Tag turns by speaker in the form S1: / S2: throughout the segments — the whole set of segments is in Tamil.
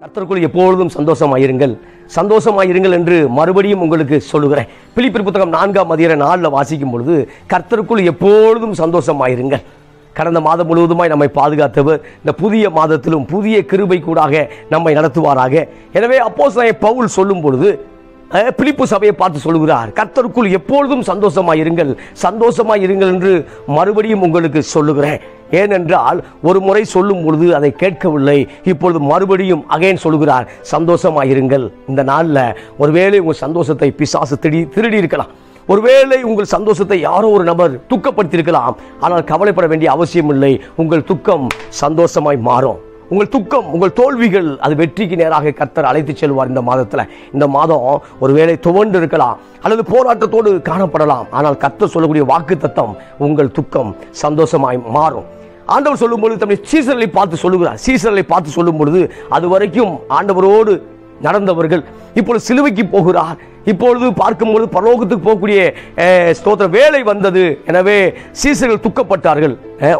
S1: கர்த்தருக்குள் எப்பொழுதும் சந்தோஷமாயிருங்கள், சந்தோஷமாயிருங்கள் என்று மறுபடியும் உங்களுக்கு சொல்லுகிறேன். பிலிப்பியர் புத்தகம் 4:4 வாசிக்கும் பொழுது கர்த்தருக்குள் எப்பொழுதும் சந்தோஷமாயிருங்கள். கடந்த மாதம் முழுவதுமாய் நம்மை பாதுகாத்தவர் இந்த புதிய மாதத்திலும் புதிய கிருபை கூடாக நம்மை நடத்துவாராக. எனவே அப்போஸ்தலனாகிய பவுல் சொல்லும் பொழுது பிலிப்பு சபையை பார்த்து சொல்லுகிறார், கர்த்தருக்குள் எப்பொழுதும் சந்தோஷமாயிருங்கள், சந்தோஷமாயிருங்கள் என்று மறுபடியும் உங்களுக்கு சொல்லுகிறேன். ஏனென்றால் ஒரு முறை சொல்லும் பொழுது அதை கேட்கவில்லை, இப்பொழுது மறுபடியும் அகைன் சொல்லுகிறார், சந்தோஷமாயிருங்கள். இந்த நாளில் ஒருவேளை உங்கள் சந்தோஷத்தை பிசாசு திருடி இருக்கலாம், ஒருவேளை உங்கள் சந்தோஷத்தை யாரோ ஒரு நபர் துக்கப்படுத்தியிருக்கலாம். ஆனால் கவலைப்பட வேண்டிய அவசியம் இல்லை. உங்கள் துக்கம் சந்தோஷமாய் மாறும். உங்கள் துக்கம், உங்கள் தோல்விகள் அது வெற்றிக்கு நேராக கர்த்தர் அழைத்து செல்வார். இந்த மாதம் ஒருவேளை துவண்டு இருக்கலாம் அல்லது போராட்டத்தோடு காணப்படலாம். ஆனால் கர்த்தர் சொல்லக்கூடிய வாக்குத்தத்தம், உங்கள் துக்கம் சந்தோஷமாய் மாறும். ஆண்டவர் சொல்லும் பொழுது தம்முடைய சீசர்களை பார்த்து சொல்லுகிறார். சீசர்களை பார்த்து சொல்லும் பொழுது அதுவரைக்கும் ஆண்டவரோடு நடந்தவர்கள் இப்பொழுது சிலுவைக்கு போகிறார். இப்பொழுது பார்க்கும்பொழுது பரலோகத்துக்கு போகக்கூடிய ஸ்தோத்திர வேலை வந்தது. எனவே சீசர்கள் துக்கப்பட்டார்கள்,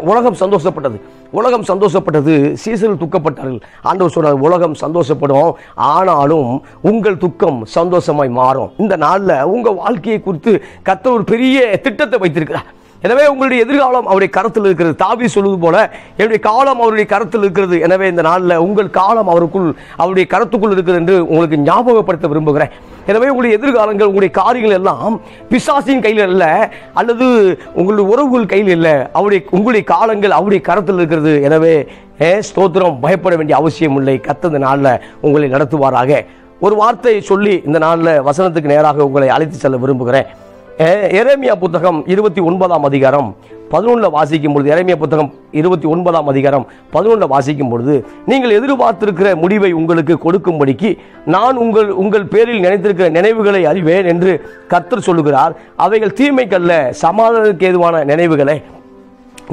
S1: உலகம் சந்தோஷப்பட்டது. உலகம் சந்தோஷப்பட்டது, சீசர்கள் துக்கப்பட்டார்கள். ஆண்டவர் சொன்னார், உலகம் சந்தோஷப்படும், ஆனாலும் உங்கள் துக்கம் சந்தோஷமாய் மாறும். இந்த நாளில் உங்கள் வாழ்க்கையை குறித்து கர்த்தர் ஒரு பெரிய திட்டத்தை வைத்திருக்கிறார். எனவே உங்களுடைய எதிர்காலம் அவருடைய கரத்தில் இருக்கிறது. தாவீது சொல்வது போல, என்னுடைய காலம் அவருடைய கரத்தில் இருக்கிறது. எனவே இந்த நாளில் உங்கள் காலம் அவருடைய கரத்துக்குள் இருக்கிறது என்று உங்களுக்கு ஞாபகப்படுத்த விரும்புகிறேன். எனவே உங்களுடைய எதிர்காலங்கள், உங்களுடைய காரியங்கள் எல்லாம் பிசாசின் கையில் அல்ல, அல்லது உங்களுடைய உறவுகள் கையில் இல்லை. உங்களுடைய காலங்கள் அவருடைய கரத்தில் இருக்கிறது. எனவே ஸ்தோத்திரம், பயப்பட வேண்டிய அவசியம் இல்லை. கர்த்தர் இந்த நாளில் உங்களை நடத்துவாராக. ஒரு வார்த்தை சொல்லி இந்த நாளில் வசனத்துக்கு நேராக உங்களை அழைத்து செல்ல விரும்புகிறேன். எரேமியா புத்தகம் 29:11 வாசிக்கும் பொழுது, எரேமியா புத்தகம் 29:11 வாசிக்கும் பொழுது, நீங்கள் எதிர்பார்த்திருக்கிற முடிவை உங்களுக்கு கொடுக்கும்படிக்கு நான் உங்கள் பேரில் நினைத்திருக்கிற நினைவுகளை அறிவேன் என்று கர்த்தர் சொல்லுகிறார். அவைகள் தீமைக்கல்ல, சமாதானத்துக்கு ஏதுவான நினைவுகளை.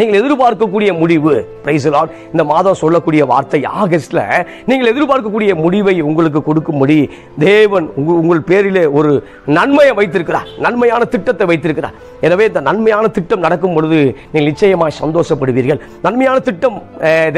S1: நீங்கள் எதிர்பார்க்கக்கூடிய முடிவு, பிரைஸ் தி லார்ட், இந்த மாதம் சொல்லக்கூடிய வார்த்தை ஆகஸ்ட்ல நீங்கள் எதிர்பார்க்கக்கூடிய முடிவை உங்களுக்கு கொடுக்கும்படி தேவன் உங்கள் பேரிலே ஒரு நன்மையை வைத்திருக்கிறார், நன்மையான திட்டத்தை வைத்திருக்கிறார். எனவே இந்த நன்மையான திட்டம் நடக்கும் பொழுது நீங்கள் நிச்சயமாய் சந்தோஷப்படுவீர்கள். நன்மையான திட்டம்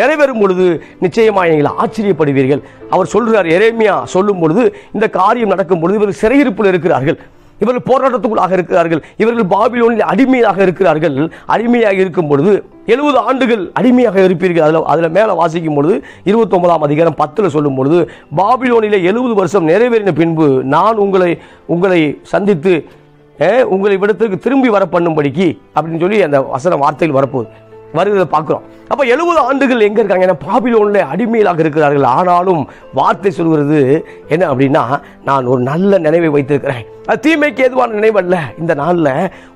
S1: நிறைவேறும் பொழுது நிச்சயமாய் நீங்கள் ஆச்சரியப்படுவீர்கள். அவர் சொல்றார், எரேமியா சொல்லும் பொழுது, இந்த காரியம் நடக்கும் பொழுது இவர்கள் சிறையிருப்பில் இருக்கிறார்கள், இவர்கள் போராட்டத்துக்குள்ளாக இருக்கிறார்கள், இவர்கள் பாபிலோனில் அடிமையாக இருக்கிறார்கள். அடிமையாக இருக்கும் பொழுது 70 ஆண்டுகள் அடிமையாக இருப்பீர்கள். அதுல மேல வாசிக்கும் பொழுது 29:10 சொல்லும் பொழுது, பாபிலோனிலே 70 வருஷம் நிறைவேறின பின்பு நான் உங்களை சந்தித்து உங்களை விடத்துக்கு திரும்பி வர பண்ணும்படிக்கு அப்படின்னு சொல்லி அந்த வசன வார்த்தையில் வருகிறத பார்க்கிறோம். அப்ப 70 ஆண்டுகள் எங்க இருக்காங்க? ஏன்னா பாபிலோன்ல அடிமையிலாக இருக்கிறார்கள். ஆனாலும் வார்த்தை சொல்கிறது என்ன அப்படின்னா, நான் ஒரு நல்ல நினைவை வைத்திருக்கிறேன். அது தீமைக்கு ஏதுவான நினைவு அல்ல. இந்த நாள்ல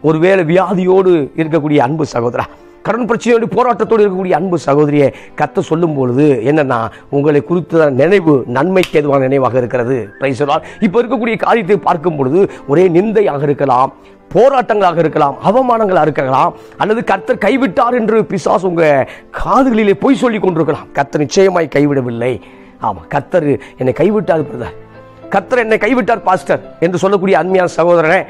S1: ஒருவேளை வியாதியோடு இருக்கக்கூடிய அன்பு சகோதரா, கடன் பிரச்சனையோடு போராட்டத்தோடு இருக்கக்கூடிய அன்பு சகோதரியை கர்த்தர் சொல்லும் பொழுது என்னன்னா, உங்களை குறித்த நினைவு நன்மைக்கு ஏதுவான நினைவாக இருக்கிறது. Price the Lord. இப்ப இருக்கக்கூடிய காரியத்தை பார்க்கும் பொழுது ஒரே நிந்தையாக இருக்கலாம், போராட்டங்களாக இருக்கலாம், அவமானங்களாக இருக்கலாம், அல்லது கர்த்தர் கைவிட்டார் என்று பிசாசு உங்க காதுகளிலே பொய் சொல்லி கொண்டிருக்கலாம். கர்த்தர் நிச்சயமாய் கைவிடவில்லை. ஆமா, கர்த்தர் என்னை கைவிட்டார் பிரதர், கர்த்தர் என்னை கைவிட்டார் பாஸ்டர் என்று சொல்லக்கூடிய அருமையான சகோதரனே,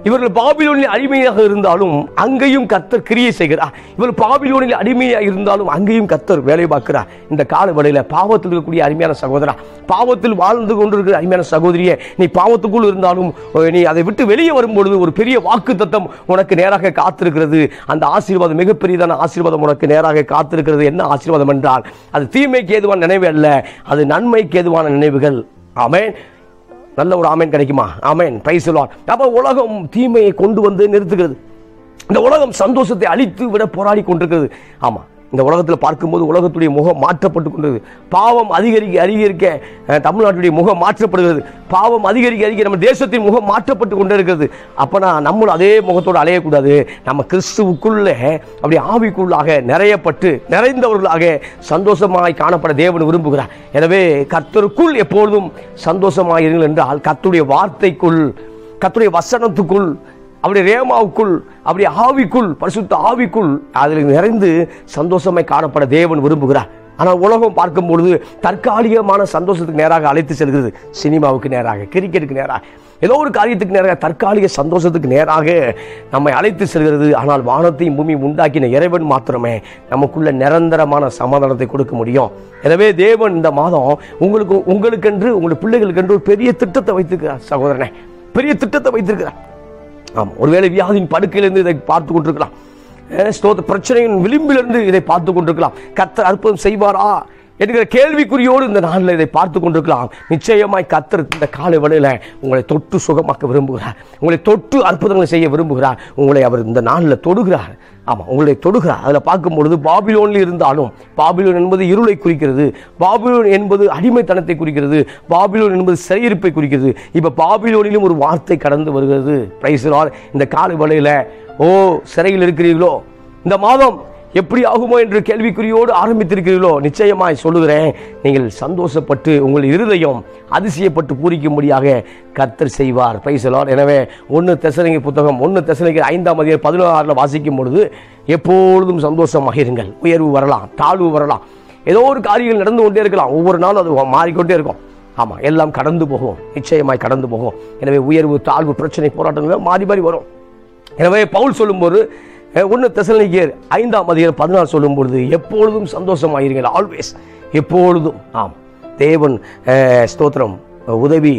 S1: இவர்கள் பாபிலோனில் அடிமையாக இருந்தாலும் அங்கேயும் கர்த்தர் கிரியை செய்கிறார். இவர்கள் பாபிலோனில் அடிமையாக இருந்தாலும் அங்கேயும் கர்த்தர் வேலை பார்க்கிறார். இந்த கால வேளையில பாவத்தில் இருக்கக்கூடிய அருமையான சகோதரா, பாவத்தில் வாழ்ந்து கொண்டிருக்கிற அருமையான சகோதரியே, நீ பாவத்துக்குள் இருந்தாலும் நீ அதை விட்டு வெளியே வரும்பொழுது ஒரு பெரிய வாக்குத்தத்தம் உனக்கு நேராக காத்திருக்கிறது. அந்த ஆசீர்வாதம் மிகப்பெரியதான ஆசீர்வாதம் உனக்கு நேராக காத்திருக்கிறது. என்ன ஆசீர்வாதம் என்றால், அது தீமைக்கு ஏதுவான நினைவு அல்ல, அது நன்மைக்கு ஏதுவான நினைவுகள். ஆமென். நல்ல ஒரு ஆமேன் கிடைக்குமா? ஆமேன். Praise the Lord. அப்ப உலகம் தீமையை கொண்டு வந்து நிறுத்துகிறது. இந்த உலகம் சந்தோஷத்தை அழித்து விட போராடி கொண்டிருக்கிறது. ஆமா, இந்த உலகத்தில் பார்க்கும்போது உலகத்துடைய முகம் மாற்றப்பட்டு கொண்டது. பாவம் அதிகரிக்க தமிழ்நாட்டுடைய முகம் மாற்றப்படுகிறது. பாவம் அதிகரிக்க நம்ம தேசத்தின் முகம் மாற்றப்பட்டு கொண்டே இருக்கிறது. அப்பனா நம்மளும் அதே முகத்தோடு அலையக்கூடாது. நம்ம கிறிஸ்துவுக்குள்ள அப்படி ஆவிக்குள்ளாக நிறைந்தவர்களாக சந்தோஷமாய் காணப்பட தேவன் விரும்புகிறார். எனவே கர்த்தருக்குள் எப்பொழுதும் சந்தோஷமாயிருங்கள் என்றால், கர்த்தருடைய வார்த்தைக்குள், கர்த்தருடைய வசனத்துக்குள், அப்படி ரேமாவுக்குள், அப்படி ஆவிக்குள், பரிசுத்த ஆவிக்குள் அதில் நிறைந்து சந்தோஷமாய் காணப்பட தேவன் விரும்புகிறார். ஆனால் உலகம் பார்க்கும் பொழுது தற்காலிகமான சந்தோஷத்துக்கு நேராக அழைத்து செல்கிறது. சினிமாவுக்கு நேராக, கிரிக்கெட்டுக்கு நேராக, ஏதோ ஒரு காரியத்துக்கு நேராக, தற்காலிக சந்தோஷத்துக்கு நேராக நம்மை அழைத்து செல்கிறது. ஆனால் வானத்தையும் பூமி உண்டாக்கின இறைவன் மாத்திரமே நமக்குள்ள நிரந்தரமான சமாதானத்தை கொடுக்க முடியும். எனவே தேவன் இந்த மாதம் உங்களுக்கென்று, உங்களுடைய பிள்ளைகளுக்கென்று ஒரு பெரிய திட்டத்தை வைத்திருக்கிறார். சகோதரனே, பெரிய திட்டத்தை வைத்திருக்கிறார். ஆமாம், ஒருவேளை வியாதியின் படுக்கையிலிருந்து இதை பார்த்து கொண்டிருக்கலாம். பிரச்சனையின் விளிம்பிலிருந்து இதை பார்த்து கொண்டிருக்கலாம். கர்த்தர் அற்புதம் செய்வாரா என்கிற கேள்விக்குறியோடு இந்த நாளில் இதை பார்த்து கொண்டிருக்கலாம். நிச்சயமாய் கர்த்தர் இந்த காலை வேளையில் உங்களை தொட்டு சுகமாக்க விரும்புகிறார். உங்களை தொட்டு அற்புதங்களை செய்ய விரும்புகிறார். உங்களை அவர் இந்த நாளில் தொடுகிறார். ஆமாம், உங்களை தொடுகிறார். அதில் பார்க்கும் பொழுது பாபிலோனில் இருந்தாலும், பாபிலோன் என்பது இருளை குறிக்கிறது, பாபிலோன் என்பது அடிமைத்தனத்தை குறிக்கிறது, பாபிலோன் என்பது சிறையிருப்பை குறிக்கிறது. இப்போ பாபிலோனிலும் ஒரு வார்த்தை கடந்து வருகிறது. Price the Lord. இந்த காலை வேளையில் சிறையில் இருக்கிறீர்களோ, இந்த மாதம் எப்படி ஆகுமோ என்று கேள்விக்குறியோடு ஆரம்பித்திருக்கிறீர்களோ, நிச்சயமாய் சொல்லுகிறேன், நீங்கள் சந்தோஷப்பட்டு உங்கள் இருதயம் அதிசயப்பட்டு பூரிக்கும்படியாக கர்த்தர் செய்வார். Price the Lord. எனவே 1 தெசலோனிக்கேயர் புத்தகம் 1 தெசலோனிக்கேயர் 5:16 வாசிக்கும் பொழுது, எப்பொழுதும் சந்தோஷமாக இருங்கள். உயர்வு வரலாம், தாழ்வு வரலாம், ஏதோ ஒரு காரியங்கள் நடந்து கொண்டே இருக்கலாம். ஒவ்வொரு நாளும் அது மாறிக்கொண்டே இருக்கும். ஆமாம், எல்லாம் கடந்து போகும், நிச்சயமாய் கடந்து போகும். எனவே உயர்வு, தாழ்வு, பிரச்சனை, போராட்டங்கள் மாறி மாறி வரும். எனவே பவுல் சொல்லும்போது 1 தெசலோனிக்கேயர் 5:16 சொல்லும்பொழுது, எப்பொழுதும் சந்தோஷமாயிருங்கள். ஆல்வேஸ், எப்பொழுதும். ஆம், தேவன் ஸ்தோத்திரம் உதவி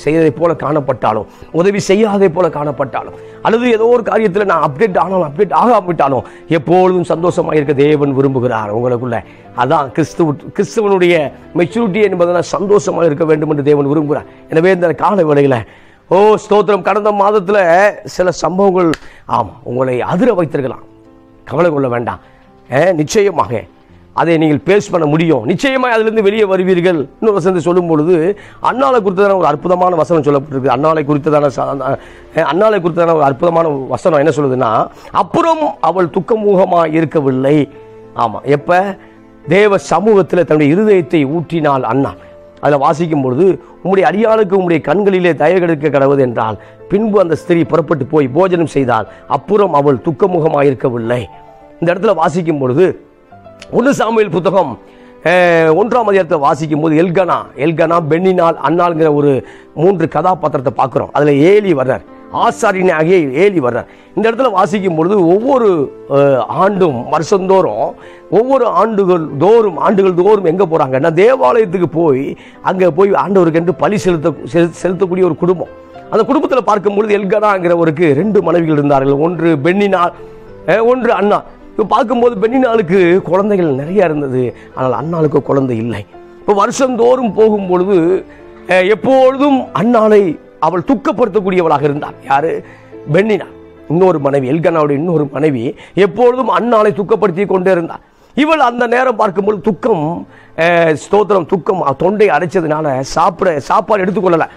S1: செய்வதை போல காணப்பட்டாலும், உதவி செய்யாததை போல காணப்பட்டாலும், அல்லது ஏதோ ஒரு காரியத்தில் நான் அப்டேட் ஆனாலும், அப்டேட் ஆகாவிட்டாலும், எப்பொழுதும் சந்தோஷமாக இருக்க தேவன் விரும்புகிறார் உங்களுக்குள்ள. அதான் கிறிஸ்துவனுடைய மெச்சூரிட்டி என்பதை சந்தோஷமாக இருக்க வேண்டும் என்று தேவன் விரும்புகிறார். எனவே இந்த கால வேளையில் ஸ்தோத்திரம், கடந்த மாதத்தில் சில சம்பவங்கள் உங்களை அதிர வைத்திருக்கலாம். கவலை கொள்ள வேண்டாம். நிச்சயமாக அதை நீங்கள் பேஸ் பண்ண முடியும். நிச்சயமாக அதிலிருந்து வெளியே வருவீர்கள். இன்னொரு வசனத்தை சொல்லும் பொழுது, அன்னாளை குறித்ததான ஒரு அற்புதமான வசனம் சொல்லப்பட்டிருக்கு. அன்னாளை குறித்ததான ஒரு அற்புதமான வசனம் என்ன சொல்லுதுன்னா, அப்புறம் அவள் துக்கமுகமாக இருக்கவில்லை. ஆமாம், எப்ப தேவ சமூகத்தில் தன்னுடைய இருதயத்தை ஊற்றினாள் அண்ணா. அதில் வாசிக்கும் பொழுது, உம்முடைய அடியாளுக்கு உம்முடைய கண்களிலே தயவு கிடைக்க கடவுது என்றால், பின்பு அந்த ஸ்திரீ புறப்பட்டு போய் போஜனம் செய்தால், அப்புறம் அவள் துக்கமுகமாக இருக்கவில்லை. இந்த இடத்துல வாசிக்கும் பொழுது 1 சாமுவேல் புத்தகம் 1 வாசிக்கும் போது, எல்கனா, பென்னினால், அன்னாள்ங்கிற ஒரு 3 கதாபாத்திரத்தை பார்க்குறோம். அதில் ஏலி வர்றார், ஆசாரியனாகிய ஏலி வர்றார். இந்த இடத்துல வாசிக்கும் பொழுது, ஒவ்வொரு ஆண்டும் வருஷந்தோறும், ஒவ்வொரு ஆண்டுகள் தோறும் எங்கே போகிறாங்கன்னா, தேவாலயத்துக்கு போய் அங்கே போய் ஆண்டவருக்கு என்று பலி செலுத்தக்கூடிய ஒரு குடும்பம். அந்த குடும்பத்தில் பார்க்கும்பொழுது எல்கனாங்கிறவருக்கு 2 மனைவிகள் இருந்தார்கள். ஒன்று பென்னினால், ஒன்று அண்ணா. இப்போ பார்க்கும்போது பென்னினாளுக்கு குழந்தைகள் நிறைய இருந்தது, ஆனால் அண்ணாளுக்கு குழந்தை இல்லை. இப்போ வருஷந்தோறும் போகும்பொழுது எப்பொழுதும் அண்ணாளை அவள் துக்கப்படுத்தக்கூடியவளாக இருந்தாள். யாரு? பென்னினாள். இன்னொரு மனைவி, எல்கனாவுடைய இன்னொரு மனைவி எப்பொழுதும் அண்ணாளை துக்கப்படுத்தி கொண்டே இருந்தாள். இவள் அந்த நேரம் பார்க்கும்போது துக்கம், ஸ்தோத்திரம், துக்கம் தொண்டை அடைச்சதுனால சாப்பாடு எடுத்துக்கொள்ளல,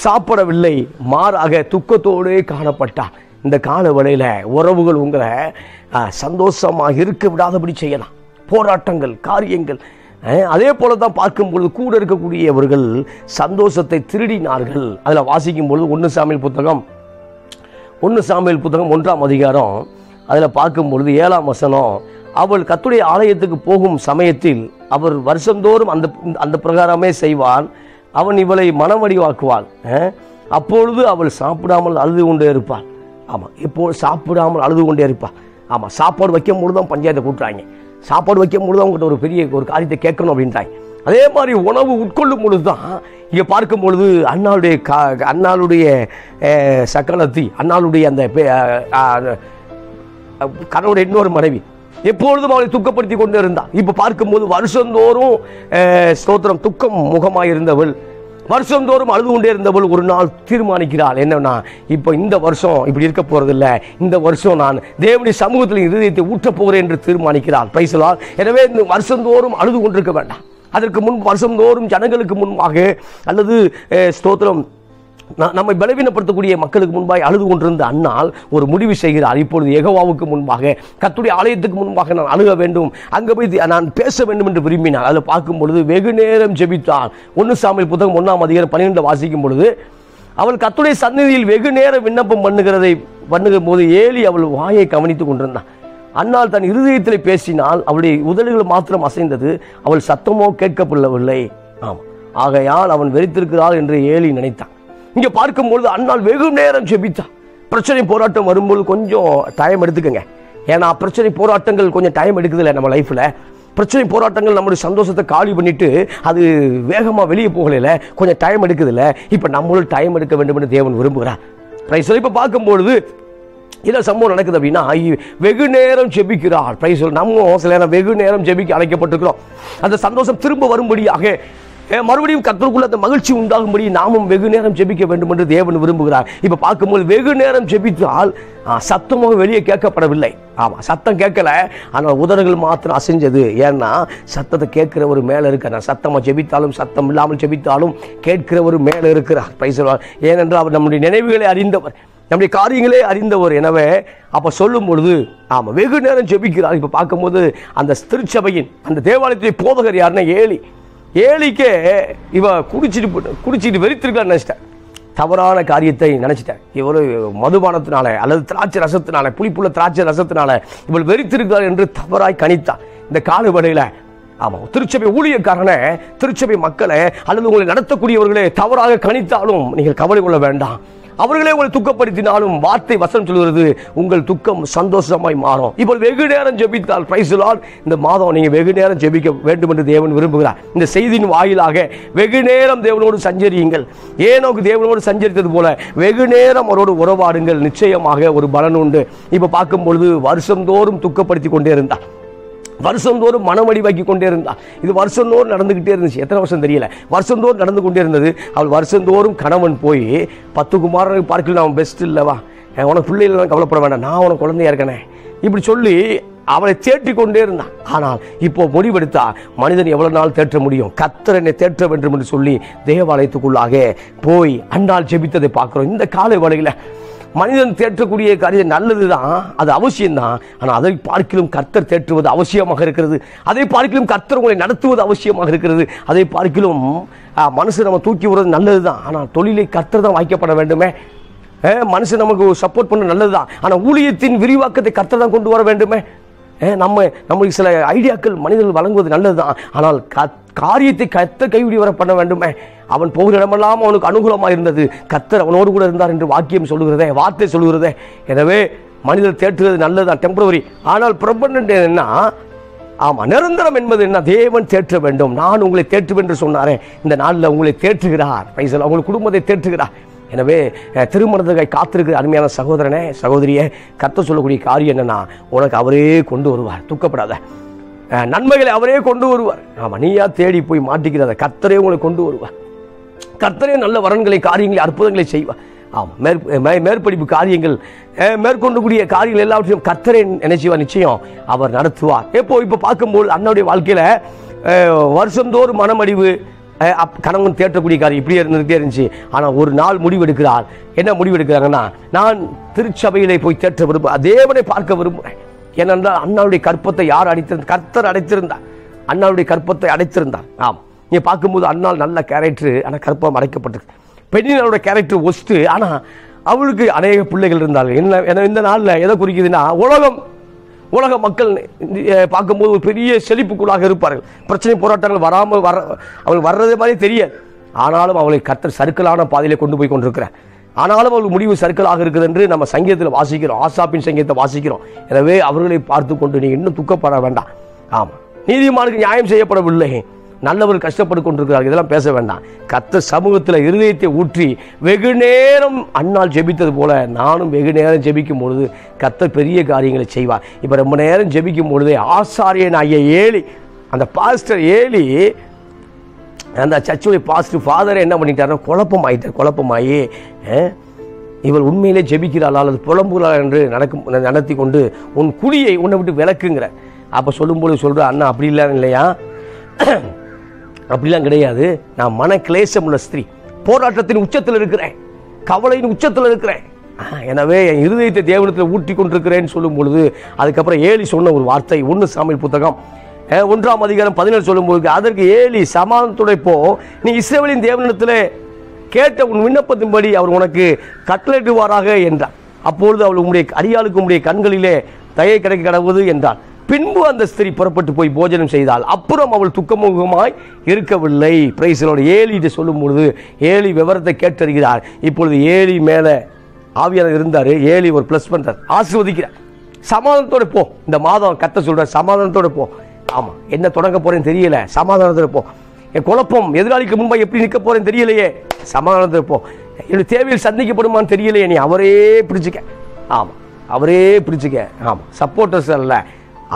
S1: சாப்பிடவில்லை, மாறாக துக்கத்தோடு காணப்பட்டாள். இந்த கால வேளையில் உறவுகள் உங்களை சந்தோஷமாக இருக்க விடாதபடி செய்யலாம். போராட்டங்கள், காரியங்கள், அதே போல தான் பார்க்கும்பொழுது கூட இருக்கக்கூடியவர்கள் சந்தோஷத்தை திருடினார்கள். அதில் வாசிக்கும் பொழுது 1 சாமுவேல் புத்தகம் 1 அதிகாரம் அதில் பார்க்கும் பொழுது 7 வசனம், அவள் கர்த்தருடைய ஆலயத்துக்கு போகும் சமயத்தில் அவர் வருஷந்தோறும் அந்த பிரகாரமே செய்வான். அவன் இவளை மனவடிவாக்குவாள். அப்பொழுது அவள் சாப்பிடாமல் அழுது கொண்டே இருப்பாள். ஆமாம், எப்போது சாப்பிடாமல் அழுது கொண்டே இருப்பாள். ஆமாம், சாப்பாடு வைக்கும் பொழுது தான் பஞ்சாயத்தை கூட்டுறாங்க. சாப்பாடு வைக்கும் பொழுது அவங்ககிட்ட ஒரு பெரிய ஒரு காரியத்தை கேட்கணும் அப்படின்றாங்க. அதே மாதிரி உணவு உட்கொள்ளும் பொழுது தான் இங்கே பார்க்கும் பொழுது அண்ணாளுடைய சக்கலத்தி, அண்ணாளுடைய அந்த கணவனுடைய இன்னொரு மனைவி எப்பொழுதும் அவளை துக்கப்படுத்தி கொண்டு இருந்தாள். இப்போ பார்க்கும்போது வருஷந்தோறும் ஸ்தோத்திரம் துக்கம் முகமாக இருந்தவள், வருஷந்தோறும் அழுது கொண்டே இருந்தவள் ஒரு நாள் தீர்மானிக்கிறாள். என்னன்னா, இப்போ இந்த வருஷம் இப்படி இருக்க போறதில்ல, இந்த வருஷம் நான் தேவனுடைய சமூகத்தில் இருதயத்தை ஊற்றப் போகிறேன் என்று தீர்மானிக்கிறாள். Price the Lord. எனவே இந்த வருஷந்தோறும் அழுது கொண்டிருக்க வேண்டாம். அதற்கு முன் வருஷந்தோறும் ஜனங்களுக்கு முன்பாக அல்லது ஸ்தோத்திரம் நம்மை பலவீனப்படுத்தக்கூடிய மக்களுக்கு முன்பாக அழுது கொண்டிருந்த அண்ணால் ஒரு முடிவு செய்கிறார். இப்பொழுது யெகோவாவுக்கு முன்பாக, கர்த்தருடைய ஆலயத்துக்கு முன்பாக நான் அழுக வேண்டும், அங்கே போய் நான் பேச வேண்டும் என்று விரும்பினார். அதில் பார்க்கும் பொழுது வெகு நேரம் ஜெபித்தாள். 1 சாமுவேல் புத்தகம் 1 அதிகாரம் 12 வாசிக்கும் பொழுது, அவள் கர்த்தருடைய சந்நிதியில் வெகு நேரம் விண்ணப்பம் பண்ணுகிற போது ஏலி அவள் வாயை கவனித்துக் கொண்டிருந்தான். அன்னாள் தன் இருதயத்தில் பேசினால் அவளுடைய உதடுகள் மாத்திரம் அசைந்தது, அவள் சத்தமோ கேட்கப்படவில்லை. ஆமாம், ஆகையால் அவன் வெறித்திருக்கிறாள் என்று ஏலி நினைத்தான். இங்கே பார்க்கும்பொழுது அன்னாள் வெகு நேரம் ஜெபித்தான். பிரச்சனை போராட்டம் வரும்போது கொஞ்சம் டைம் எடுத்துக்கங்க. ஏன்னா பிரச்சனை போராட்டங்கள் கொஞ்சம் டைம் எடுக்குதில்ல நம்ம லைஃப்பில். பிரச்சனை போராட்டங்கள் நம்மளுடைய சந்தோஷத்தை காலி பண்ணிட்டு அது வேகமாக வெளியே போகல, கொஞ்சம் டைம் எடுக்குதில்ல. இப்போ நம்மளும் டைம் எடுக்க வேண்டும் என்று தேவன் விரும்புகிறார். பிரைஸ். இப்போ பார்க்கும்பொழுது இதை சம்பவம் நடக்குது அப்படின்னா வெகு நேரம் ஜெபிக்கிறார். பிரைஸ். நம்ம சில நேரம் வெகு நேரம் ஜெபிக்க அழைக்கப்பட்டிருக்கிறோம். அந்த சந்தோஷம் திரும்ப வரும்படியாக, மறுபடியும் கர்த்தருக்குள்ள அந்த மகிழ்ச்சி உண்டாகும்படி நாமும் வெகு நேரம் ஜெபிக்க வேண்டும் என்று தேவன் விரும்புகிறார். இப்ப பார்க்கும்போது வெகு நேரம் ஜெபித்தால் சத்தமாக வெளியே கேட்கப்படவில்லை. ஆமா, சத்தம் கேட்கல, ஆனால் உதடுகள் மாத்திரம் அசைஞ்சது. ஏன்னா சத்தத்தை கேட்கிற ஒரு மேல இருக்க, சத்தமா ஜெபித்தாலும் சத்தம் இல்லாமல் ஜெபித்தாலும் கேட்கிற ஒரு மேல இருக்கிறார். பிரைஸ். ஏனென்றால் அவர் நம்முடைய நினைவுகளை அறிந்தவர், நம்முடைய காரியங்களே அறிந்தவர். எனவே அப்ப சொல்லும் பொழுது ஆமா வெகு நேரம் ஜெபிக்கிறார். இப்ப பார்க்கும்போது அந்த திருச்சபையின் அந்த தேவாலயத்திலே போதகர் யாருன்னா ஏலி. ஏலிக்கே இவ குடிச்சிட்டு வெறித்திருக்கான்னு நினைச்சிட்டேன். தவறான காரியத்தை நினைச்சிட்டேன். இவரு மதுபானத்தினால அல்லது திராட்சை ரசத்தினால, புளிப்புள்ள திராட்சை ரசத்தினால இவள் வெறித்திருக்கிறார் என்று தவறாய் கணித்தார். இந்த காலவடையில ஆமாம், திருச்சபை ஊழியக்காரனை, திருச்சபை மக்களை அல்லது உங்களை நடத்தக்கூடியவர்களே தவறாக கணித்தாலும் நீங்கள் கவலை கொள்ள வேண்டாம். அவர்களே உங்களை துக்கப்படுத்தினாலும் வார்த்தை வசனம் சொல்கிறது, உங்கள் துக்கம் சந்தோஷமாய் மாறும். இப்போ வெகு நேரம் ஜெபித்தால், பிரைஸ் தி லார்ட், இந்த மாதம் நீங்க வெகு நேரம் ஜெபிக்க வேண்டும் என்று தேவன் விரும்புகிறார். இந்த செய்தியின் வாயிலாக வெகு நேரம் தேவனோடு சஞ்சரியுங்கள். ஏனோக்கு தேவனோடு சஞ்சரித்தது போல வெகு நேரம் அவரோடு உறவாடுங்கள், நிச்சயமாக ஒரு பலன் உண்டு. இப்ப பார்க்கும் பொழுது வருஷந்தோறும் துக்கப்படுத்தி கொண்டே இருந்தார், வருஷந்தோறும் மனமடிவாக்கி கொண்டே இருந்தா. இது வருஷந்தோறும் நடந்துகிட்டே இருந்துச்சு. எத்தனை வருஷம் தெரியல, வருஷந்தோறும் நடந்து கொண்டே இருந்தது. அவள் வருஷந்தோறும் கணவன் போய் 10 குமாரனுக்கு பார்க்கல, அவன் பெஸ்ட் இல்லவா, உனக்கு பிள்ளைகள் கவலைப்பட வேண்டாம், நான் உனக்கு குழந்தையா இருக்கனே, இப்படி சொல்லி அவளை தேற்றி கொண்டே இருந்தான். ஆனால் இப்போ முடிவெடுத்தா மனிதன் எவ்வளவு நாள் தேற்ற முடியும்? கர்த்தர் என்னை தேற்ற வேண்டும் என்று சொல்லி தேவாலயத்துக்குள்ளாக போய் அன்னாள் ஜெபித்ததை பார்க்கிறோம். இந்த காலை வேளையில மனிதன் தேற்றக்கூடிய காரியம் நல்லதுதான், அது அவசியம்தான். ஆனால் அதை பார்க்கிலும் கர்த்தர் தேற்றுவது அவசியமாக இருக்கிறது. அதை பார்க்கிலும் கர்த்தர் உங்களை நடத்துவது அவசியமாக இருக்கிறது. அதை பார்க்கிலும் மனுஷன் நம்ம தூக்கி விடுறது நல்லதுதான். ஆனால் தொழிலை கர்த்தர் தான் வாய்க்கப்பட வேண்டுமே. மனுஷன் நமக்கு சப்போர்ட் பண்ண நல்லதுதான், ஆனால் ஊழியத்தின் விரிவாக்கத்தை கர்த்தர் தான் கொண்டு வர வேண்டுமே. நம்மளுக்கு சில ஐடியாக்கள் மனிதர்கள் வழங்குவது நல்லதுதான், ஆனால் காரியத்தை கர்த்தர் கைவிடி வர பண்ண வேண்டுமே. அவன் போகிற இடமெல்லாம் அவனுக்கு அனுகூலமாக இருந்தது, கர்த்தர் அவனோடு கூட இருந்தார் என்று வாக்கியம் சொல்லுகிறதே, வார்த்தை சொல்லுகிறதே. எனவே மனிதர் தேற்றுவது நல்லதுதான், டெம்பரவரி. ஆனால் பெர்மனன்ட் என்ன? ஆமா, நிரந்தரம் என்பது என்ன? தேவன் தேற்ற வேண்டும். நான் உங்களை தேற்றுவேன் என்று சொன்னாரே, இந்த நாளில் உங்களை தேற்றுகிறார். பைசல் உங்கள் குடும்பத்தை தேற்றுகிறார். எனவே திருமணத்துக்காக காத்திருக்கிற அருமையான சகோதரனே, சகோதரியே, கர்த்தர் சொல்லக்கூடிய காரியம் என்னன்னா, உனக்கு அவரே கொண்டு வருவார். துக்கப்படாத, நன்மைகளை அவரே கொண்டு வருவார். ஆமா, நீயா தேடி போய் மாட்டிக்கிறத, கர்த்தரே உங்களை கொண்டு வருவார். கர்த்தரே நல்ல வரன்களை, காரியங்களை, அற்புதங்களை செய்வார். ஆமாம், மேற்படிப்பு காரியங்கள், மேற்கொண்டக்கூடிய காரியங்கள் எல்லாவற்றையும் கர்த்தரே நினைச்சுவார். நிச்சயம் அவர் நடத்துவார். இப்போ பார்க்கும்போது அண்ணனுடைய வாழ்க்கையில வருஷந்தோறும் மனமடிவு, கணவன் தேற்றக்கூடிய காரியம் இப்படியே இருந்துகிட்டே இருந்துச்சு. ஆனால் ஒரு நாள் முடிவெடுக்கிறார். என்ன முடிவெடுக்கிறாங்கன்னா, நான் திருச்சபையிலே போய் தேற்ற விரும்புகிறேன், தேவனை பார்க்க விரும்புகிறேன். ஏனென்றால் அண்ணாவுடைய கற்பத்தை யார் அடைத்திருந்தார்? கர்த்தர் அடைத்திருந்தார். அண்ணாவுடைய கற்பத்தை அடைத்திருந்தார். ஆம், நீ பார்க்கும்போது அண்ணாள் நல்ல கேரக்டர், ஆனால் கற்பம் அடைக்கப்பட்டிருக்கு. பெண்ணினோட கேரக்டர் ஒஸ்ட்டு, ஆனால் அவளுக்கு அநேக பிள்ளைகள் இருந்தார்கள். என்ன இந்த நாளில் எதை குறிக்குதுன்னா, உலக மக்கள் பார்க்கும்போது ஒரு பெரிய செழிப்புக்குள்ளாக இருப்பார்கள். பிரச்சனை போராட்டங்கள் வராமல் அவள் வர்றதே மாதிரி தெரியாது. ஆனாலும் அவளை கர்த்தர் சர்க்கிளான பாதையிலே கொண்டு போய் கொண்டிருக்கிறார். ஆனாலும் அவள் முடிவு சர்க்கிளாக இருக்குது என்று நம்ம சங்கீதத்தில் வாசிக்கிறோம், ஆசாப்பின் சங்கீதத்தை வாசிக்கிறோம். எனவே அவர்களை பார்த்து கொண்டு நீ இன்னும் துக்கப்பட வேண்டாம். ஆமாம், நீதிமானுக்கு நியாயம் செய்யப்படவில்லை, நல்லவர் கஷ்டப்பட்டு கொண்டிருக்கிறார்கள், இதெல்லாம் பேச வேண்டாம். கர்த்தர் சமூகத்தில் இருதயத்தை ஊற்றி வெகு நேரம் அண்ணால் ஜெபித்தது போல நானும் வெகு நேரம் ஜெபிக்கும் பொழுது கர்த்தர் பெரிய காரியங்களை செய்வார். இப்போ ரொம்ப நேரம் ஜெபிக்கும் பொழுதே ஆசாரியன் ஆகிய ஏலி, அந்த பாஸ்டர் ஏலி, அந்த சர்ச்சுடைய பாஸ்டர் ஃபாதரை என்ன பண்ணிட்டாருன்னா குழப்பமாயி இவள் உண்மையிலே ஜெபிக்கிறாளா அல்லது புலம்புகிறாள் என்று நடத்தி கொண்டு உன் குடியை உன்னை விட்டு விளக்குங்கிற. அப்போ சொல்லும்போது சொல்கிற, அண்ணா அப்படிலாம் இல்லையா, அப்படிலாம் கிடையாது, நான் மன கிளேசம் உள்ள ஸ்திரீ, போராட்டத்தின் உச்சத்தில் இருக்கிறேன், கவலையின் உச்சத்தில் இருக்கிறேன், எனவே என் இருதயத்தை தேவனத்தில் ஊற்றி கொண்டிருக்கிறேன்னு சொல்லும் பொழுது அதுக்கப்புறம் ஏலி சொன்ன ஒரு வார்த்தை 1 சாமுவேல் புத்தகம் 1ஆம் அதிகாரம் 17 சொல்லும்போது, அதற்கு ஏலி சமாதானத்தோட போ, நீ இஸ்ரவேலின் தேவனிடத்தில் கேட்ட உன் விண்ணப்பத்தின்படி அவர் உனக்கு கட்டளையிடுவாராக என்றார். அப்பொழுது அவள் உம்முடைய அடியாளுக்கு உம்முடைய கண்களிலே தயை கிடைக்க கடவுது என்றாள். பின்பு அந்த ஸ்திரீ புறப்பட்டு போய் போஜனம் செய்தாள். அப்புறம் அவள் துக்கமுகமாய் இருக்கவில்லை. Price the Lord. ஏலிட்டு சொல்லும் பொழுது ஏலி விவரத்தை கேட்டறிகிறார். இப்பொழுது ஏலி மேலே ஆவியானவர் இருந்தார். ஏலி ஒரு ப்ளஸ் பண்ணுறார், ஆசீர்வதிக்கிறார். சமாதானத்தோட போ, இந்த மாதம் கத்த சொல்ற சமாதானத்தோட போ. ஆமாம், என்ன தொடங்க போறேன்னு தெரியல, சமாதானத்தோட போ. என் குழப்பம் எதிராளிக்கு முன்பாக எப்படி நிற்க போறேன்னு தெரியலையே, சமாதானத்தோட போ. என்னுடைய தேவையில் சந்திக்கப்படுமான்னு தெரியலையே, நீ அவரே பிடிச்சிக்க. ஆமாம், அவரே பிடிச்சிக்க. ஆமாம், சப்போர்ட்டர்ஸ் அல்ல,